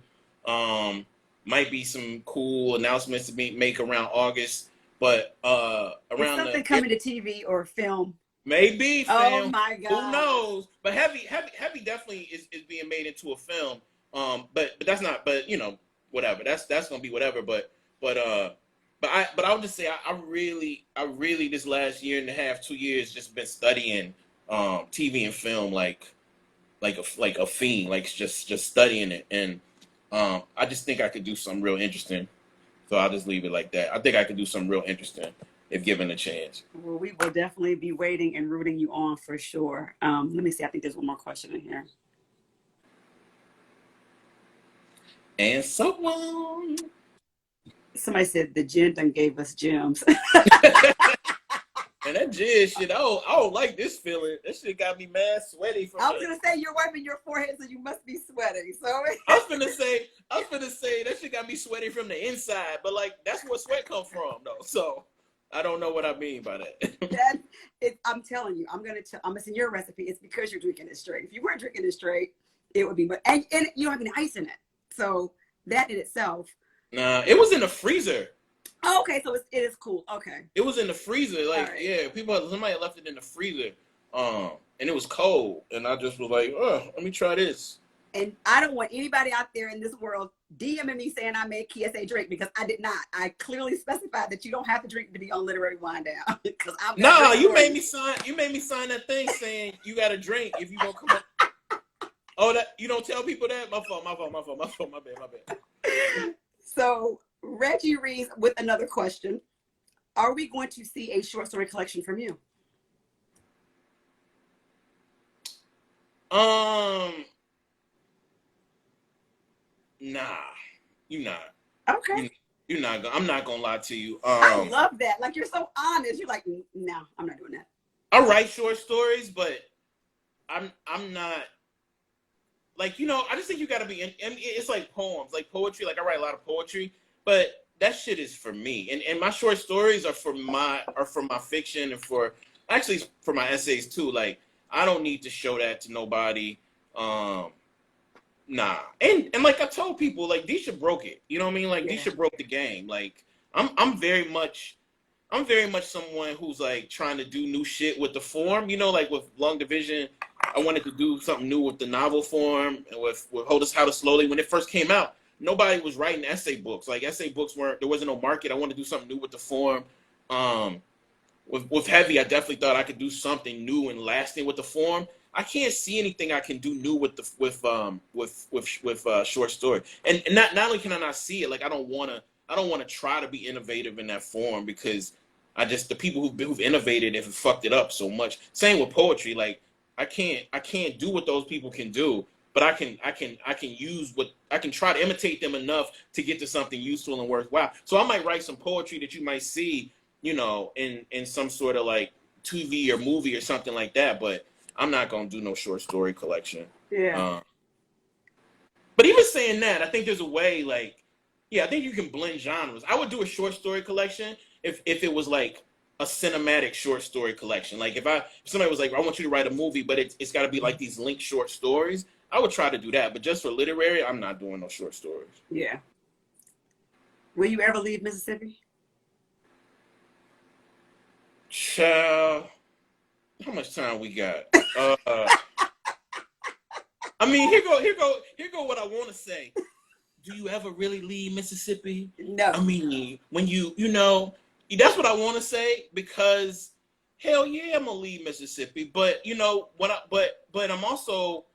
Might be some cool announcements to make around August, but around something coming to TV or film. Maybe. Oh my God! Who knows? But Heavy definitely is being made into a film. But that's not. But whatever. That's gonna be whatever. But I would just say I really this last year and a half, 2 years just been studying TV and film like a fiend, like just studying it, and I just think I could do something real interesting. So I'll just leave it like that. I think I could do something real interesting if given a chance. Well, we will definitely be waiting and rooting you on for sure. Let me see. I think there's one more question in here. And someone. Somebody said the gin done gave us gems. And that gin shit, I don't like this feeling. That shit got me mad sweaty. I was gonna say you're wiping your forehead, so you must be sweating. So I was gonna say that shit got me sweaty from the inside, but like that's where sweat come from, though. So I don't know what I mean by that. I'm telling you, I'm gonna send you a recipe. It's because you're drinking it straight. If you weren't drinking it straight, It would be, and you don't have any ice in it. So that in itself. Nah, it was in the freezer. Oh, okay, so it is cool. Okay. It was in the freezer. Like, right. yeah, somebody left it in the freezer. And it was cold. And I just was like, oh, let me try this. And I don't want anybody out there in this world DMing me saying I made Kiese drink, because I did not. I clearly specified that you don't have to drink to be on Literary Wind Down. Because you made me sign that thing saying you got to drink if you gonna come up. Oh, that you don't tell people that? My fault. My bad. So Reggie reads with another question: are we going to see a short story collection from you? Nah, you're not. Okay. You're not. I'm not gonna lie to you. I love that. Like, you're so honest. You're like, no, I'm not doing that. I write short stories, but I'm not. Like, I just think you gotta be. And it's like poems, like poetry. Like, I write a lot of poetry, but that shit is for me. And my short stories are for my fiction, and for my essays too. Like, I don't need to show that to nobody. Nah. And like I told people, like, Disha broke it. You know what I mean? Like, yeah. Disha broke the game. Like, I'm very much someone who's like trying to do new shit with the form. Like with Long Division, I wanted to do something new with the novel form, and with Hold Us How to Slowly. When it first came out, nobody was writing essay books. Like, essay books there wasn't no market. I wanted to do something new with the form. With Heavy, I definitely thought I could do something new and lasting with the form. I can't see anything I can do new with short story. And not only can I not see it, like, I don't want to try to be innovative in that form, because the people who've innovated have fucked it up so much. Same with poetry. Like, I can't do what those people can do, but I can try to imitate them enough to get to something useful and worthwhile. So I might write some poetry that you might see, in some sort of like TV or movie or something like that, but I'm not gonna do no short story collection. Yeah. But even saying that, I think there's a way, like, yeah, I think you can blend genres. I would do a short story collection if it was like a cinematic short story collection. Like, if somebody was like, I want you to write a movie, but it's got to be like these linked short stories, I would try to do that. But just for literary, I'm not doing no short stories. Yeah. Will you ever leave Mississippi? Child, how much time we got? I mean, here go what I want to say. Do you ever really leave Mississippi? No. I mean, when that's what I want to say, because hell yeah, I'm gonna leave Mississippi. But but I'm also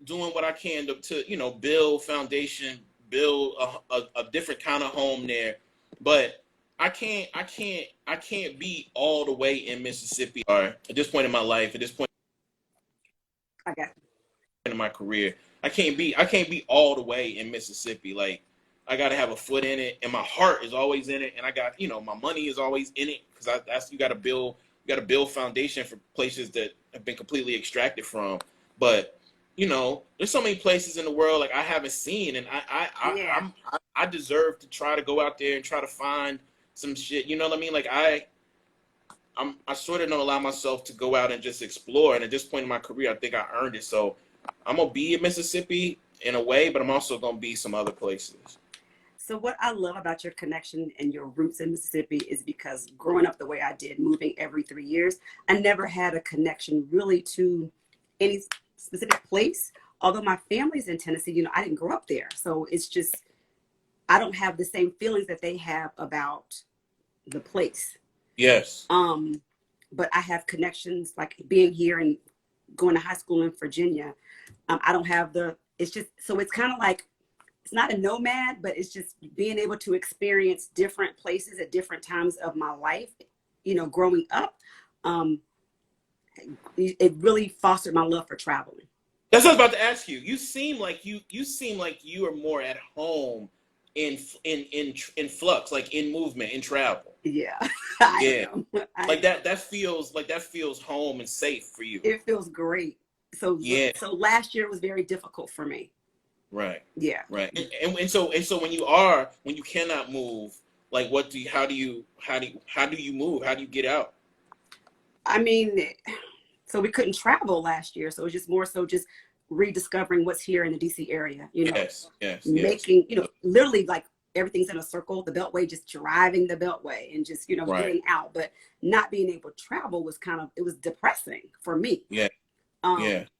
doing what I can to build foundation, build a different kind of home there. But I can't be all the way in Mississippi at this point in my life, at this point in my career. I can't be all the way in Mississippi. Like, I got to have a foot in it, and my heart is always in it, and I got, my money is always in it, because you got to build foundation for places that have been completely extracted from. But there's so many places in the world like I haven't seen, and I deserve to try to go out there and try to find some shit. You know what I mean? Like, I sort of don't allow myself to go out and just explore. And at this point in my career, I think I earned it. So I'm gonna be in Mississippi in a way, but I'm also gonna be some other places. So what I love about your connection and your roots in Mississippi is because growing up the way I did, moving every 3 years, I never had a connection really to any specific place. Although my family's in Tennessee, I didn't grow up there. So it's just, I don't have the same feelings that they have about the place. Yes. But I have connections, like being here and going to high school in Virginia. I don't have it's just, so it's kind of like, it's not a nomad, but it's just being able to experience different places at different times of my life, growing up. It really fostered my love for traveling. That's what I was about to ask you. You seem like you are more at home in flux, like in movement, in travel. Yeah. That feels home and safe for you. It feels great. So last year was very difficult for me. Right. Yeah. Right. And so when you cannot move, like, how do you move? How do you get out? I mean, so we couldn't travel last year. So it was just more so just rediscovering what's here in the DC area, you know, making, you know, literally like everything's in a circle, the Beltway, just driving the Beltway and just, you know, getting out, but not being able to travel was kind of, it was depressing for me.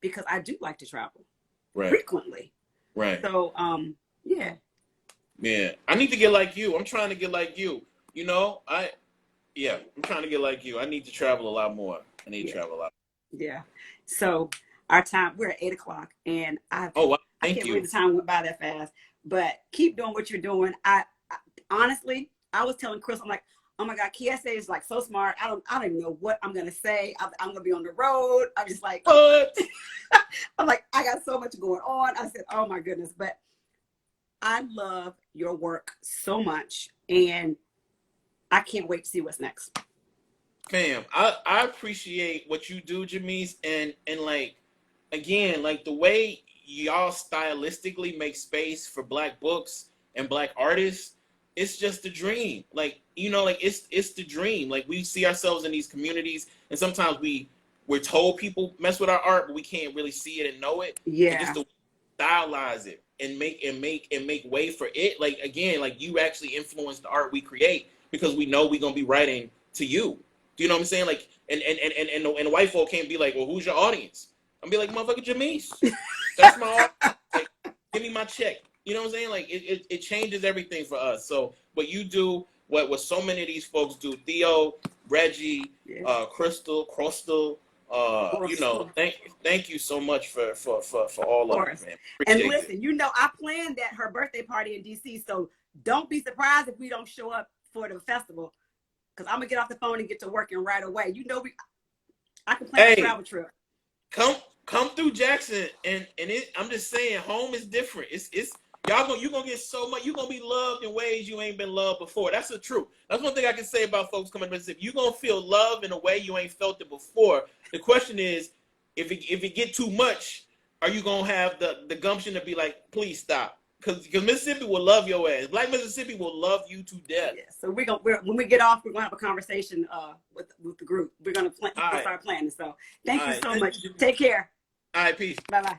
Because I do like to travel frequently. So, yeah. I need to get like you. I'm trying to get like you. You know, I'm trying to get like you. I need to travel a lot more. I need to travel a lot. Yeah. So our time, we're at 8 o'clock, and I can't believe the time went by that fast. But keep doing what you're doing. I honestly, I was telling Chris, I'm like, oh my God, Kiese is like so smart. I don't even know what I'm gonna say. I'm gonna be on the road. I'm just like, what? I'm like, I got so much going on. I said, oh my goodness. But I love your work so much, and I can't wait to see what's next. Fam, I appreciate what you do, Jamise, and like, again, like the way y'all stylistically make space for Black books and Black artists, it's just a dream. Like, you know, like it's the dream. Like, we see ourselves in these communities, and sometimes we're told people mess with our art, but we can't really see it and know it. Yeah. And just to stylize it and make way for it. Like, again, like, you actually influence the art we create because we know we're gonna be writing to you. Do you know what I'm saying? Like, and the white folk can't be like, well, who's your audience? I'm be like, motherfucker, Jamise. That's my audience. Like, give me my check. You know what I'm saying? Like, it changes everything for us. So what you do, what so many of these folks do, Theo, Reggie, Crystal, you know, thank you so much for all of it, man. And listen, you know, I planned that her birthday party in DC, so don't be surprised if we don't show up for the festival, because I'm gonna get off the phone and get to working right away. You know, I can plan a travel trip. Come through Jackson, and I'm just saying, home is different. It's you gonna get so much. You gonna be loved in ways you ain't been loved before. That's the truth. That's one thing I can say about folks coming to Mississippi. You gonna feel love in a way you ain't felt it before. The question is, if it get too much, are you gonna have the gumption to be like, please stop? Because Mississippi will love your ass. Black Mississippi will love you to death. Yeah, so when we get off, we're gonna have a conversation with the group. We're gonna start planning. So thank you so much. Take care. All right, peace. Bye bye.